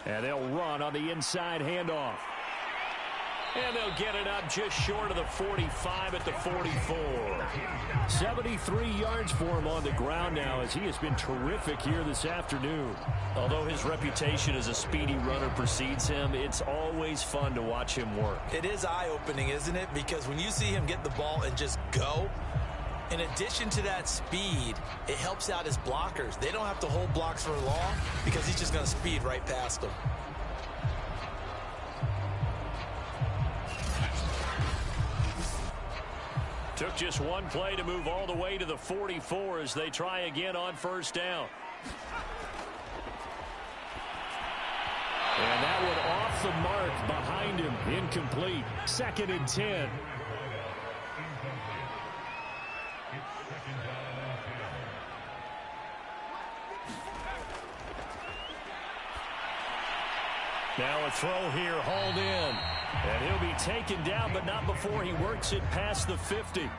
And they'll run on the inside handoff. And they'll get it up just short of the 45 at the 44. 73 yards for him on the ground now as he has been terrific here this afternoon. Although his reputation as a speedy runner precedes him, it's always fun to watch him work. It is eye-opening, isn't it? Because when you see him get the ball and just go, in addition to that speed, it helps out his blockers. They don't have to hold blocks for long because he's just going to speed right past them. Took just one play to move all the way to the 44 as they try again on first down. And that one off the mark behind him. Incomplete. 2nd and 10. Now a throw here, hauled in. And he'll be taken down, but not before he works it past the 50.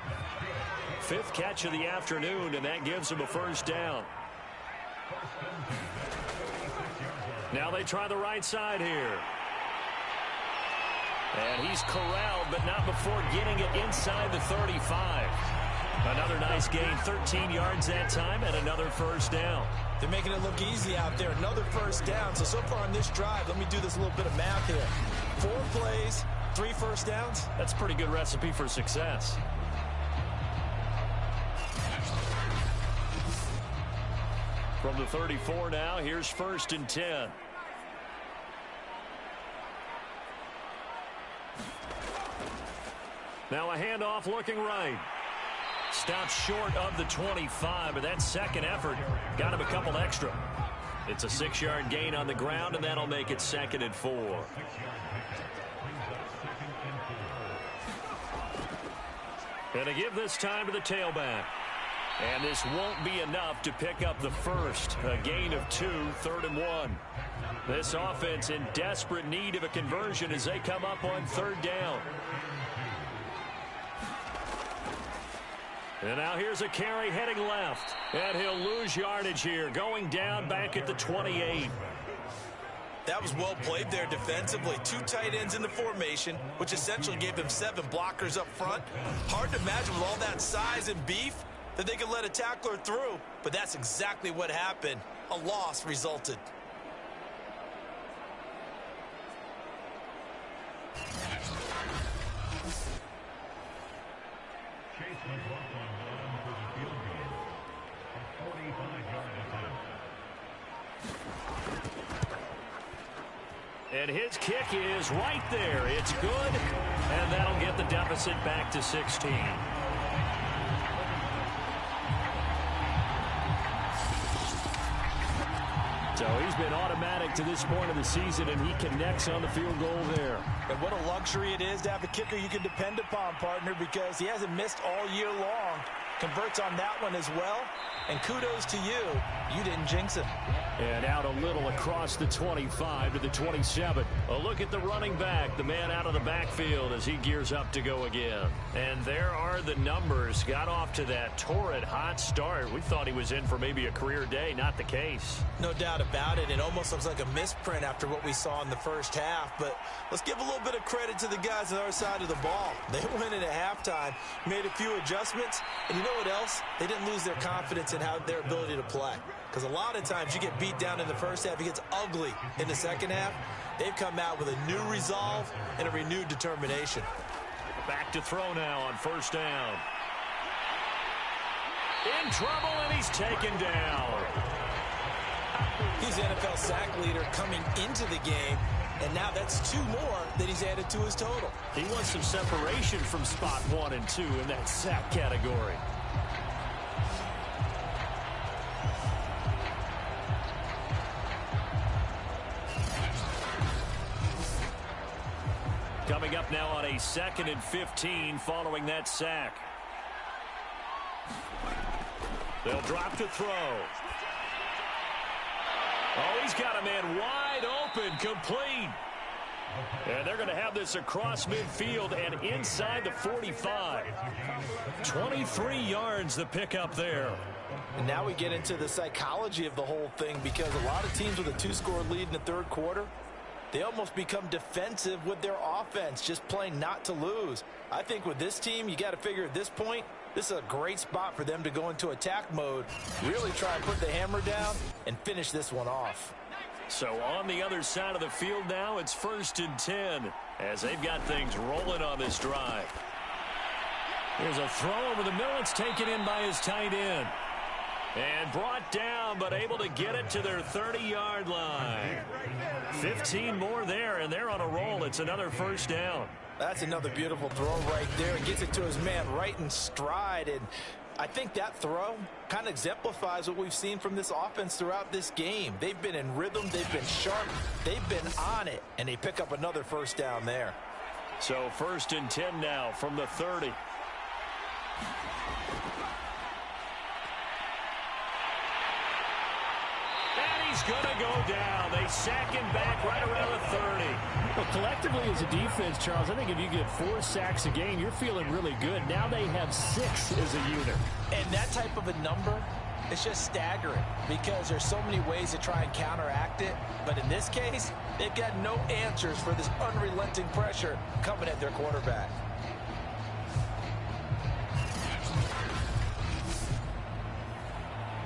5th catch of the afternoon, and that gives him a first down. Now they try the right side here. And he's corralled, but not before getting it inside the 35. Another nice gain, 13 yards that time, and another first down. They're making it look easy out there. Another first down. So far on this drive, let me do this little bit of math here. 4 plays, 3 first downs. That's a pretty good recipe for success. From the 34 now, here's 1st and 10. Now a handoff looking right. Stops short of the 25, but that second effort got him a couple extra. It's a 6-yard gain on the ground, and that'll make it 2nd and 4. And to give this time to the tailback. And this won't be enough to pick up the first. A gain of 2, 3rd and 1. This offense in desperate need of a conversion as they come up on 3rd down. And now here's a carry heading left. And he'll lose yardage here, going down back at the 28. That was well played there defensively. 2 tight ends in the formation, which essentially gave them 7 blockers up front. Hard to imagine with all that size and beef that they could let a tackler through. But that's exactly what happened. A loss resulted. And his kick is right there. It's good, and that'll get the deficit back to 16. So he's been automatic to this point of the season, and he connects on the field goal there. And what a luxury it is to have a kicker you can depend upon, partner, because he hasn't missed all year long. Converts on that one as well. And kudos to you. You didn't jinx him. And out a little across the 25 to the 27. A look at the running back, the man out of the backfield as he gears up to go again. And there are the numbers. Got off to that torrid hot start. We thought he was in for maybe a career day. Not the case. No doubt about it. It almost looks like a misprint after what we saw in the first half. But let's give a little bit of credit to the guys on our side of the ball. They went in at halftime, made a few adjustments. And you know what else? They didn't lose their confidence in their ability to play. Because a lot of times you get beat down in the first half, it gets ugly in the second half. They've come out with a new resolve and a renewed determination. Back to throw now on first down. In trouble, and he's taken down. He's the NFL sack leader coming into the game, and now that's 2 more that he's added to his total. He wants some separation from spot 1 and 2 in that sack category. Coming up now on a 2nd and 15 following that sack. They'll drop to throw. Oh, he's got a man wide open, complete. And they're going to have this across midfield and inside the 45. 23 yards the pickup there. And now we get into the psychology of the whole thing, because a lot of teams with a 2-score lead in the third quarter, they almost become defensive with their offense, just playing not to lose. I think with this team, you got to figure at this point, this is a great spot for them to go into attack mode, really try and put the hammer down and finish this one off. So on the other side of the field now, it's 1st and 10 as they've got things rolling on this drive. Here's a throw over the middle. It's taken in by his tight end. And brought down, but able to get it to their 30-yard line. 15 more there, and they're on a roll. It's another first down. That's another beautiful throw right there. Gets it to his man right in stride. And I think that throw kind of exemplifies what we've seen from this offense throughout this game. They've been in rhythm. They've been sharp. They've been on it. And they pick up another first down there. So 1st and 10 now from the 30. He's going to go down. They sack him back right around the 30. Well, collectively as a defense, Charles, I think if you get 4 sacks a game, you're feeling really good. Now they have 6 as a unit. And that type of a number, it's just staggering, because there's so many ways to try and counteract it. But in this case, they've got no answers for this unrelenting pressure coming at their quarterback.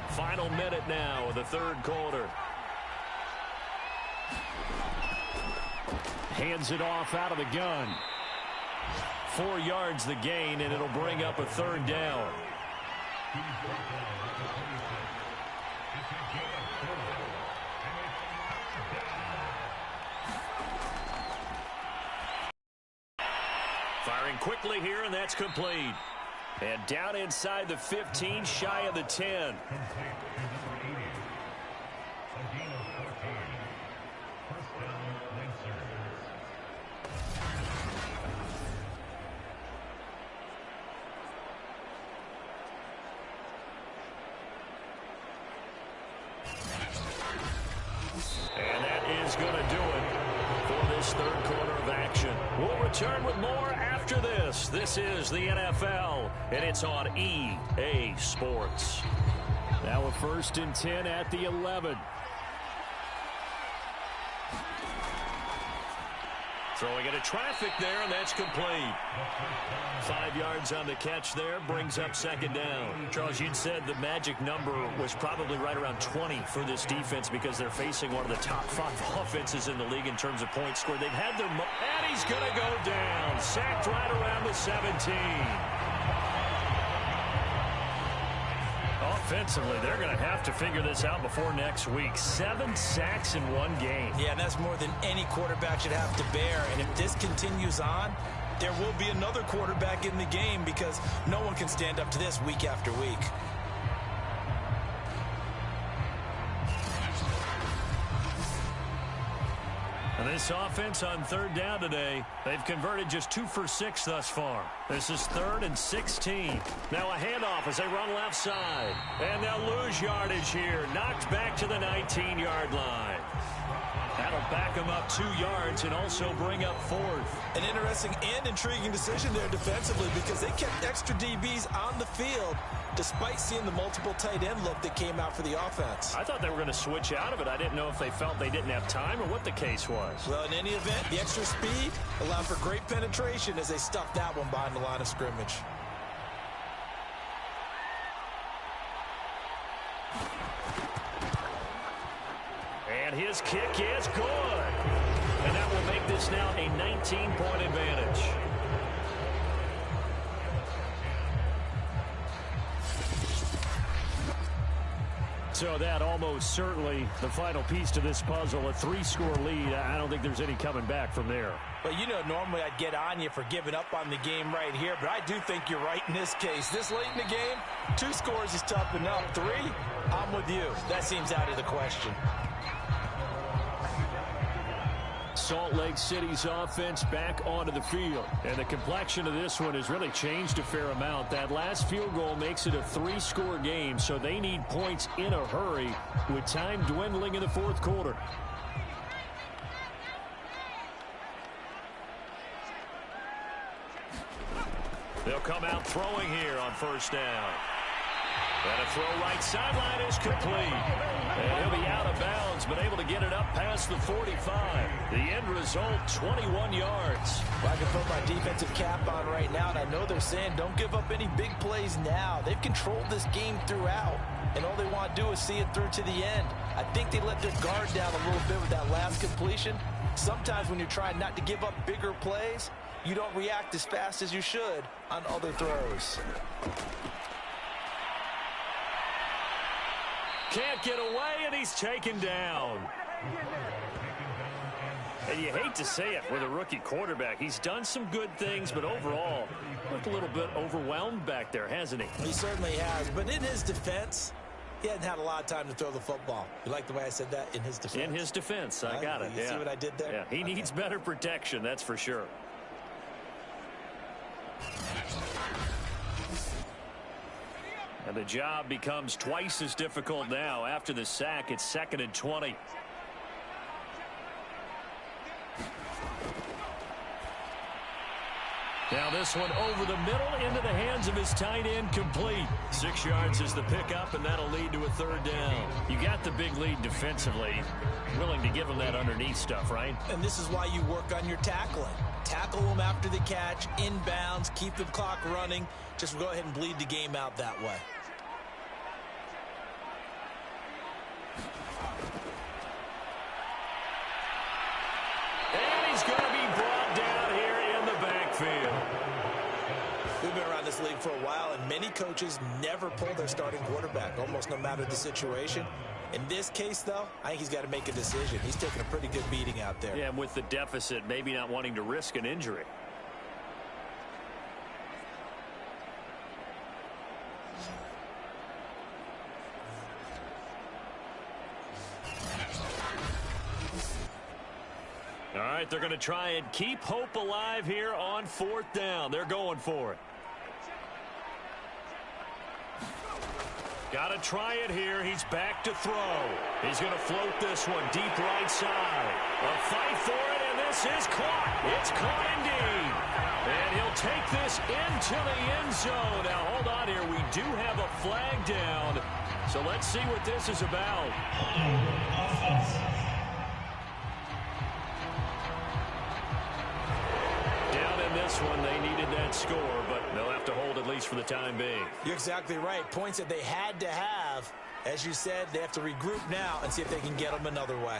Final minute now of the third quarter. Hands it off out of the gun. 4 yards the gain, and it'll bring up a 3rd down. Firing quickly here, and that's complete. And down inside the 15, shy of the 10. And that is going to do it for this third quarter of action. We'll return with more after this. This is the NFL, and it's on EA Sports. Now a 1st and 10 at the 11. Throwing into traffic there, and that's complete. 5 yards on the catch there, brings up 2nd down. Charles, you'd said the magic number was probably right around 20 for this defense because they're facing one of the top 5 offenses in the league in terms of points scored. They've had their... And he's going to go down. Sacked right around the 17. defensively, they're going to have to figure this out before next week. 7 sacks in one game. Yeah, and that's more than any quarterback should have to bear. And if this continues on, there will be another quarterback in the game because no one can stand up to this week after week. And this offense on 3rd down today, they've converted just 2 for 6 thus far. This is 3rd and 16. Now a handoff as they run left side. And they'll lose yardage here. Knocked back to the 19-yard line. That'll back them up 2 yards and also bring up 4th. An interesting and intriguing decision there defensively because they kept extra DBs on the field despite seeing the multiple tight end look that came out for the offense. I thought they were going to switch out of it. I didn't know if they felt they didn't have time or what the case was. Well, in any event, the extra speed allowed for great penetration as they stuffed that one behind the line of scrimmage. And his kick is good. And that will make this now a 19-point advantage. So that almost certainly the final piece to this puzzle, a 3-score lead. I don't think there's any coming back from there. But, you know, normally I'd get on you for giving up on the game right here, but I do think you're right in this case. This late in the game, 2 scores is tough enough. 3, I'm with you. That seems out of the question. Salt Lake City's offense back onto the field. And the complexion of this one has really changed a fair amount. That last field goal makes it a 3-score game, so they need points in a hurry with time dwindling in the 4th quarter. They'll come out throwing here on 1st down. And a throw right sideline is complete. And he'll be out of bounds, but able to get it up past the 45. The end result, 21 yards. Well, I can put my defensive cap on right now, and I know they're saying don't give up any big plays now. They've controlled this game throughout, and all they want to do is see it through to the end. I think they let their guard down a little bit with that last completion. Sometimes when you're trying not to give up bigger plays, you don't react as fast as you should on other throws. Can't get away, and he's taken down. And you hate to say it with a rookie quarterback. He's done some good things, but overall, looked a little bit overwhelmed back there, hasn't he? He certainly has, but in his defense, he hadn't had a lot of time to throw the football. You like the way I said that? In his defense? In his defense, I got it. You see what I did there? Yeah, he needs better protection, that's for sure. And the job becomes twice as difficult now. After the sack, it's 2nd and 20. Now this one over the middle into the hands of his tight end, complete. 6 yards is the pickup, and that'll lead to a 3rd down. You got the big lead defensively. Willing to give him that underneath stuff, right? And this is why you work on your tackling. Tackle them after the catch, inbounds, keep the clock running. Just go ahead and bleed the game out that way. And he's going to be brought down here in the backfield. We've been around this league for a while, and many coaches never pull their starting quarterback, almost no matter the situation. In this case, though, I think he's got to make a decision. He's taking a pretty good beating out there. Yeah, and with the deficit, maybe not wanting to risk an injury. All right, they're going to try and keep hope alive here on 4th down. They're going for it. Got to try it here. He's back to throw. He's going to float this one deep right side. A fight for it, and this is caught. It's caught indeed. And he'll take this into the end zone. Now, hold on here. We do have a flag down. So let's see what this is about. Down in this one, they needed that score, but they'll have to hold at least for the time being. You're exactly right. Points that they had to have. As you said, they have to regroup now and see if they can get them another way.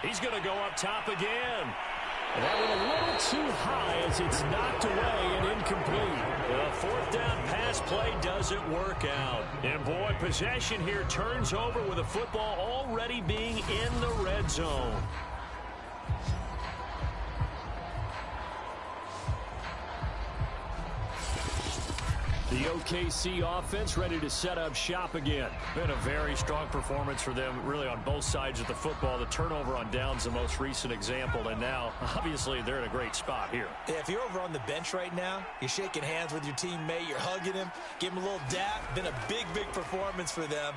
He's going to go up top again. And that one a little too high as it's knocked away and incomplete. The fourth down pass play doesn't work out. And, boy, possession here turns over with the football already being in the red zone. The OKC offense ready to set up shop again. Been a very strong performance for them, really, on both sides of the football. The turnover on downs, the most recent example, and now, obviously, they're in a great spot here. Yeah, if you're over on the bench right now, you're shaking hands with your teammate, you're hugging him, give him a little dap. Been a big, big performance for them.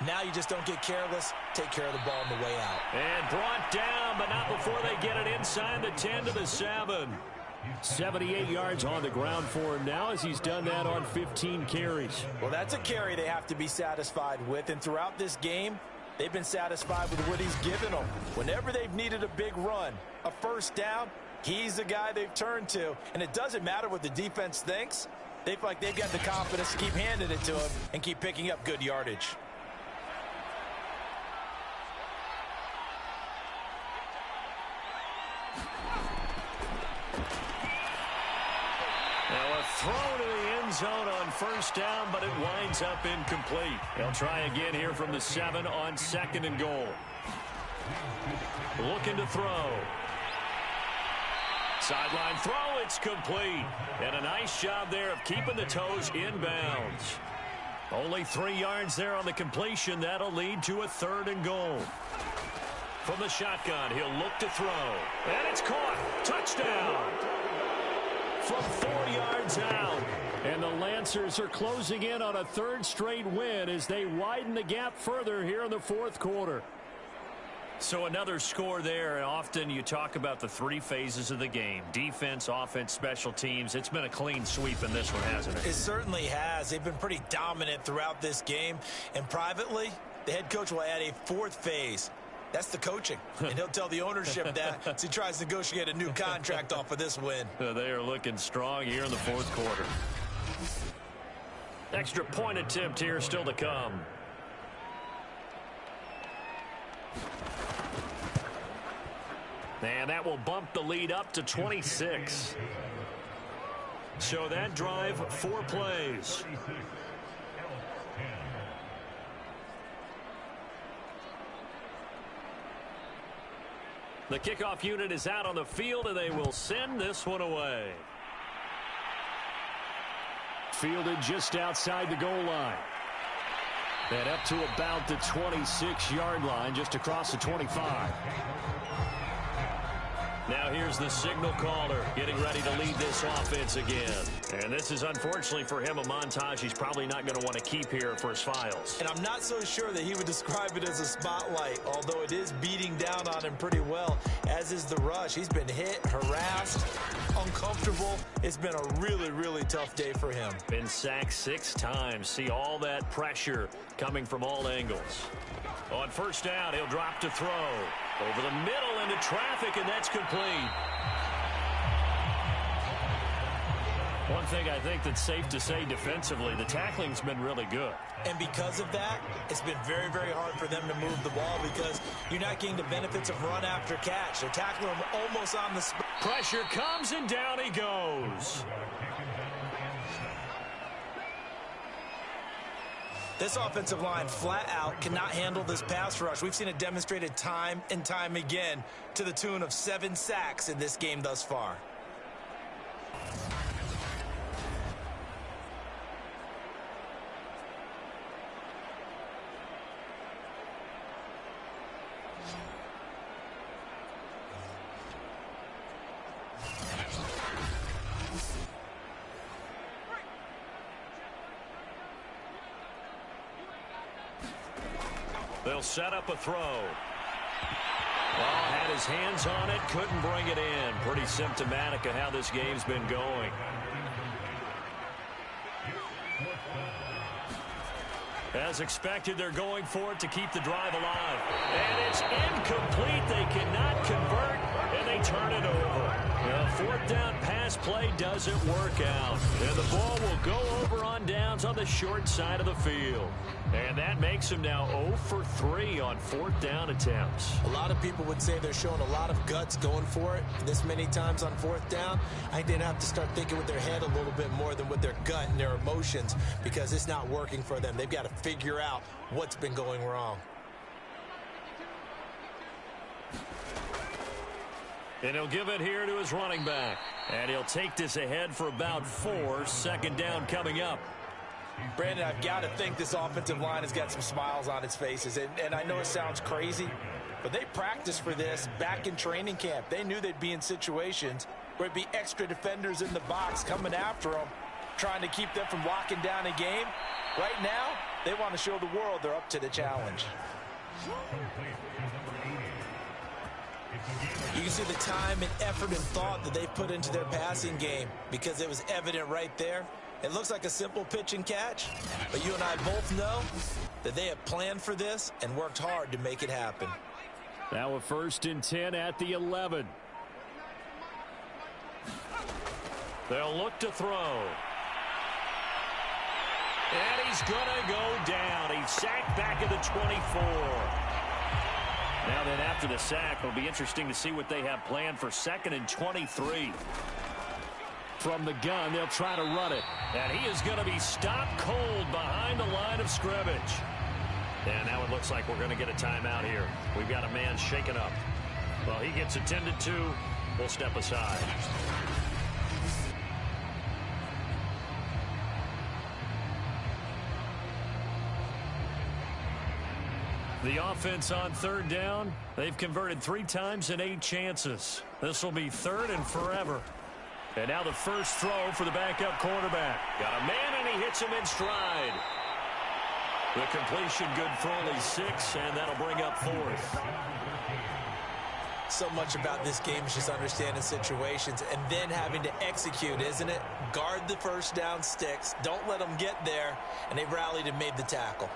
Now you just don't get careless. Take care of the ball on the way out. And brought down, but not before they get it inside the 10 to the 7. 78 yards on the ground for him now as he's done that on 15 carries. Well, that's a carry they have to be satisfied with, and throughout this game, they've been satisfied with what he's given them. Whenever they've needed a big run, a first down, he's the guy they've turned to, and it doesn't matter what the defense thinks. They feel like they've got the confidence to keep handing it to him and keep picking up good yardage. Throw to the end zone on first down, but it winds up incomplete. They'll try again here from the 7 on 2nd and goal. Looking to throw. Sideline throw, it's complete. And a nice job there of keeping the toes inbounds. Only 3 yards there on the completion. That'll lead to a 3rd and goal. From the shotgun, he'll look to throw. And it's caught. Touchdown. From 4 yards out. And the Lancers are closing in on a 3rd straight win as they widen the gap further here in the 4th quarter. So another score there. And often you talk about the 3 phases of the game. Defense, offense, special teams. It's been a clean sweep in this one, hasn't it? It certainly has. They've been pretty dominant throughout this game. And privately, the head coach will add a 4th phase. That's the coaching, and he'll tell the ownership that as he tries to negotiate a new contract off of this win. They are looking strong here in the 4th quarter. Extra point attempt here still to come. And that will bump the lead up to 26. So that drive, 4 plays. The kickoff unit is out on the field, and they will send this one away. Fielded just outside the goal line. And up to about the 26-yard line, just across the 25. Now here's the signal caller getting ready to lead this offense again. And this is, unfortunately for him, a montage he's probably not going to want to keep here for his files. And I'm not so sure that he would describe it as a spotlight, although it is beating down on him pretty well, as is the rush. He's been hit, harassed, uncomfortable. It's been a really, really tough day for him. Been sacked 6 times. See all that pressure coming from all angles. On first down, he'll drop to throw. Over the middle into traffic, and that's complete. One thing I think that's safe to say defensively, the tackling's been really good. And because of that, it's been very, very hard for them to move the ball because you're not getting the benefits of run after catch. They're tackling him almost on the spot. Pressure comes, and down he goes. This offensive line flat out cannot handle this pass rush. We've seen it demonstrated time and time again to the tune of 7 sacks in this game thus far. They'll set up a throw. Well, had his hands on it, couldn't bring it in. Pretty symptomatic of how this game's been going. As expected, they're going for it to keep the drive alive. And it's incomplete. They cannot convert, and they turn it over. A 4th down pass pass play doesn't work out. And the ball will go over on downs on the short side of the field. And that makes him now 0 for 3 on 4th down attempts. A lot of people would say they're showing a lot of guts going for it this many times on 4th down. I think they'd have to start thinking with their head a little bit more than with their gut and their emotions, because it's not working for them. They've got to figure out what's been going wrong. And he'll give it here to his running back. And he'll take this ahead for about 4. 2nd down coming up. Brandon, I've got to think this offensive line has got some smiles on its faces. And I know it sounds crazy, but they practiced for this back in training camp. They knew they'd be in situations where it'd be extra defenders in the box coming after them, trying to keep them from locking down a game. Right now, they want to show the world they're up to the challenge. You can see the time and effort and thought that they've put into their passing game, because it was evident right there. It looks like a simple pitch and catch, but you and I both know that they have planned for this and worked hard to make it happen. Now a 1st and 10 at the 11. They'll look to throw. And he's going to go down. He's sacked back at the 24. Now then, after the sack, it'll be interesting to see what they have planned for 2nd and 23. From the gun, they'll try to run it. And he is going to be stopped cold behind the line of scrimmage. And now it looks like we're going to get a timeout here. We've got a man shaken up. Well, he gets attended to. We'll step aside. The offense on 3rd down. They've converted 3 times in 8 chances. This will be 3rd and forever. And now the first throw for the backup quarterback. Got a man, and he hits him in stride. The completion good for only 6, and that'll bring up 4th. So much about this game is just understanding situations and then having to execute, isn't it? Guard the 1st down sticks. Don't let them get there, and they rallied and made the tackle.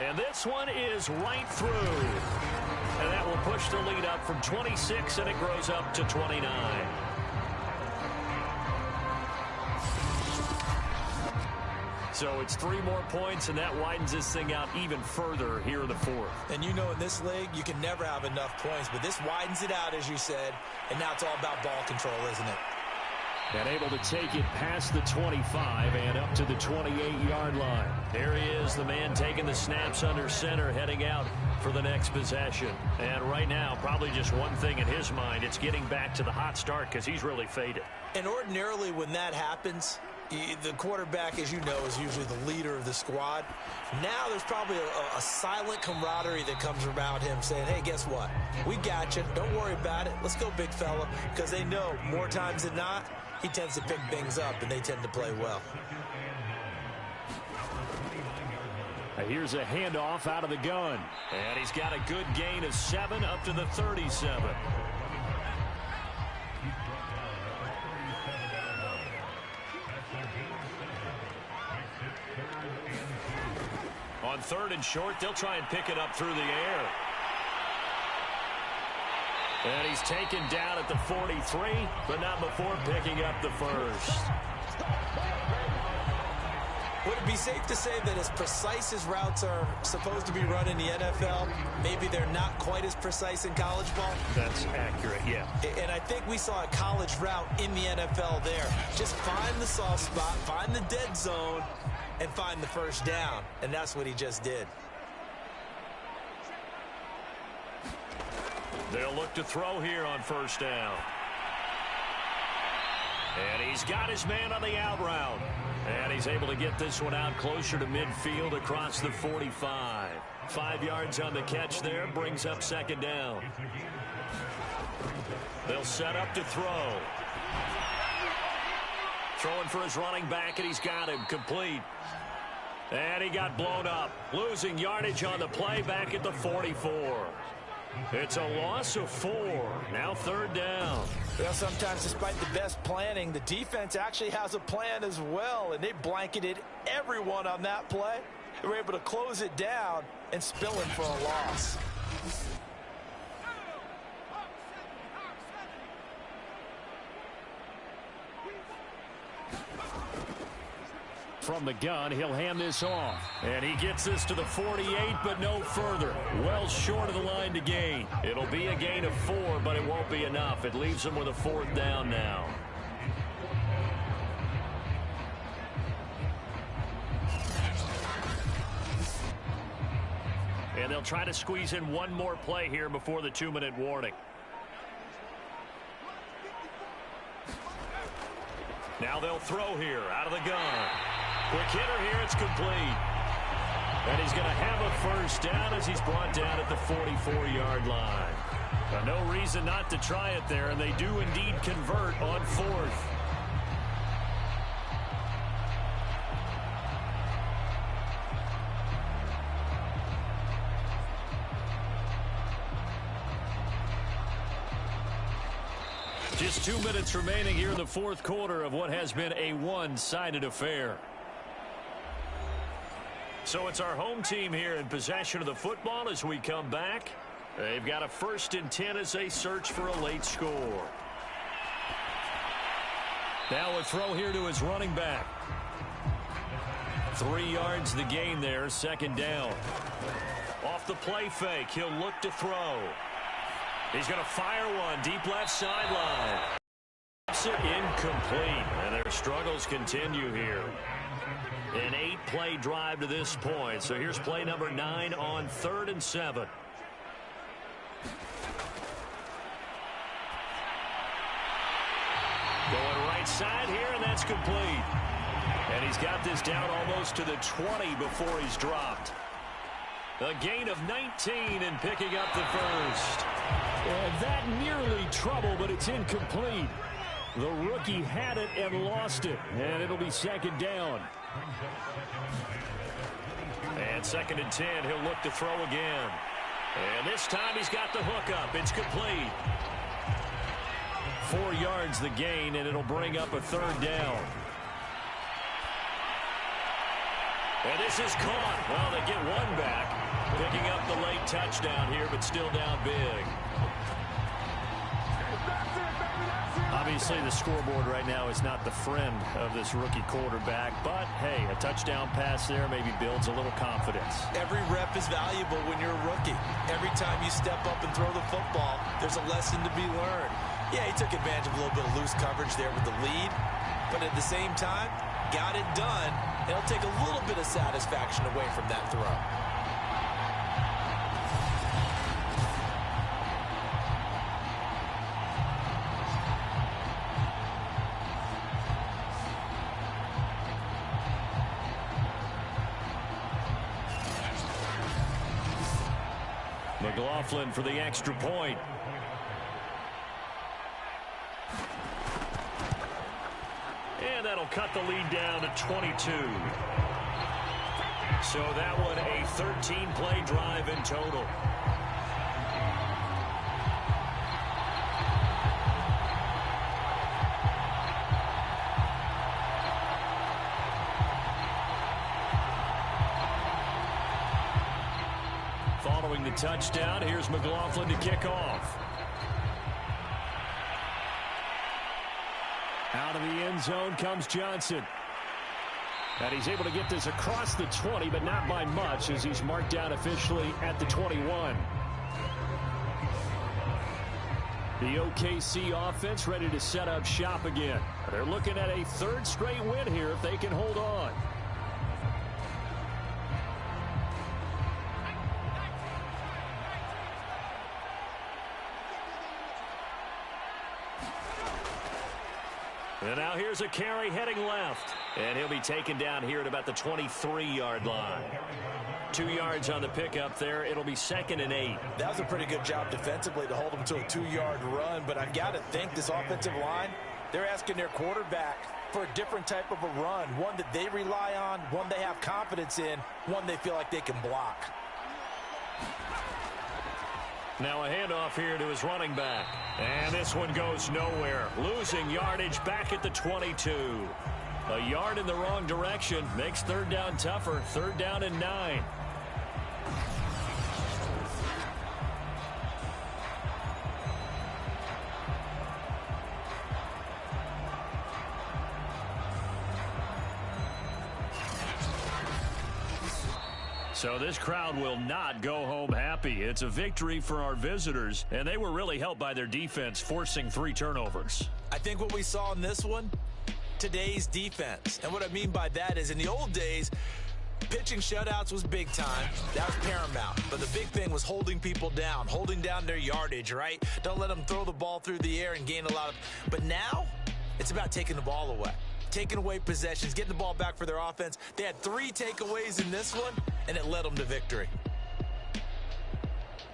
And this one is right through. And that will push the lead up from 26, and it grows up to 29. So it's 3 more points, and that widens this thing out even further here in the 4th. And you know, in this league, you can never have enough points, but this widens it out, as you said, and now it's all about ball control, isn't it? And able to take it past the 25 and up to the 28-yard line. There he is, the man taking the snaps under center, heading out for the next possession. And right now, probably just one thing in his mind, it's getting back to the hot start, because he's really faded. And ordinarily when that happens, the quarterback, as you know, is usually the leader of the squad. Now there's probably a silent camaraderie that comes around him saying, hey, guess what? We got you. Don't worry about it. Let's go, big fella. Because they know more times than not, he tends to pick things up, and they tend to play well. Here's a handoff out of the gun. And he's got a good gain of 7 up to the 37. On 3rd and short, they'll try and pick it up through the air. And he's taken down at the 43, but not before picking up the first. Would it be safe to say that as precise as routes are supposed to be run in the NFL, maybe they're not quite as precise in college ball? That's accurate, yeah. And I think we saw a college route in the NFL there. Just find the soft spot, find the dead zone, and find the first down. And that's what he just did. They'll look to throw here on 1st down. And he's got his man on the out route. And he's able to get this one out closer to midfield across the 45. 5 yards on the catch there, brings up 2nd down. They'll set up to throw. Throwing for his running back, and he's got him complete. And he got blown up, losing yardage on the play back at the 44. It's a loss of 4. Now 3rd down. Well, sometimes despite the best planning, the defense actually has a plan as well, and they blanketed everyone on that play. They were able to close it down and spill it for a loss. From the gun, he'll hand this off. And he gets this to the 48, but no further. Well short of the line to gain. It'll be a gain of 4, but it won't be enough. It leaves him with a 4th down now. And they'll try to squeeze in one more play here before the 2-minute warning. Now they'll throw here out of the gun. Quick hitter here, it's complete. And he's going to have a 1st down as he's brought down at the 44-yard line. No reason not to try it there, and they do indeed convert on 4th. Just 2 minutes remaining here in the 4th quarter of what has been a one-sided affair. So it's our home team here in possession of the football as we come back. They've got a 1st and 10 as they search for a late score. Now a throw here to his running back. 3 yards the gain there, 2nd down. Off the play fake, he'll look to throw. He's going to fire one deep left sideline. Incomplete, and their struggles continue here. An 8-play drive to this point. So here's play number 9 on 3rd and 7. Going right side here, and that's complete. And he's got this down almost to the 20 before he's dropped. A gain of 19 and picking up the 1st. And that nearly trouble, but it's incomplete. The rookie had it and lost it, and it'll be 2nd down. And 2nd and 10, he'll look to throw again. And this time he's got the hook up. It's complete. 4 yards the gain, and it'll bring up a 3rd down. And this is caught. Well, they get one back. Picking up the late touchdown here, but still down big. Obviously, the scoreboard right now is not the friend of this rookie quarterback. But, hey, a touchdown pass there maybe builds a little confidence. Every rep is valuable when you're a rookie. Every time you step up and throw the football, there's a lesson to be learned. Yeah, he took advantage of a little bit of loose coverage there with the lead. But at the same time, got it done. It'll take a little bit of satisfaction away from that throw. McLaughlin for the extra point. And that'll cut the lead down to 22. So that one a 13-play drive in total. Following the touchdown, here's McLaughlin to kick off. Out of the end zone comes Johnson. And he's able to get this across the 20, but not by much as he's marked down officially at the 21. The OKC offense ready to set up shop again. They're looking at a 3rd straight win here if they can hold on. And now here's a carry heading left. And he'll be taken down here at about the 23-yard line. 2 yards on the pickup there. It'll be 2nd and 8. That was a pretty good job defensively to hold him to a 2-yard run. But I've got to think this offensive line, they're asking their quarterback for a different type of a run, one that they rely on, one they have confidence in, one they feel like they can block. Now a handoff here to his running back. And this one goes nowhere. Losing yardage back at the 22. A yard in the wrong direction makes third down tougher. Third down and 9. So this crowd will not go home happy. It's a victory for our visitors, and they were really helped by their defense, forcing 3 turnovers. I think what we saw in this one, today's defense. And what I mean by that is in the old days, pitching shutouts was big time. That was paramount. But the big thing was holding people down, holding down their yardage, right? Don't let them throw the ball through the air and gain a lot of. But now, it's about taking the ball away. Taking away possessions, getting the ball back for their offense. They had 3 takeaways in this one, and it led them to victory.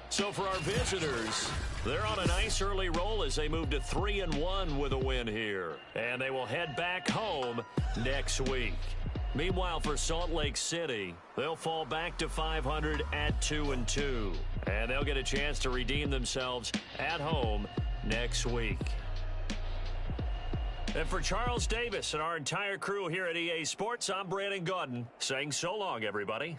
So for our visitors, they're on a nice early roll as they move to 3-1 with a win here. And they will head back home next week. Meanwhile, for Salt Lake City, they'll fall back to 500 at 2-2. And they'll get a chance to redeem themselves at home next week. And for Charles Davis and our entire crew here at EA Sports, I'm Brandon Gaudin saying so long, everybody.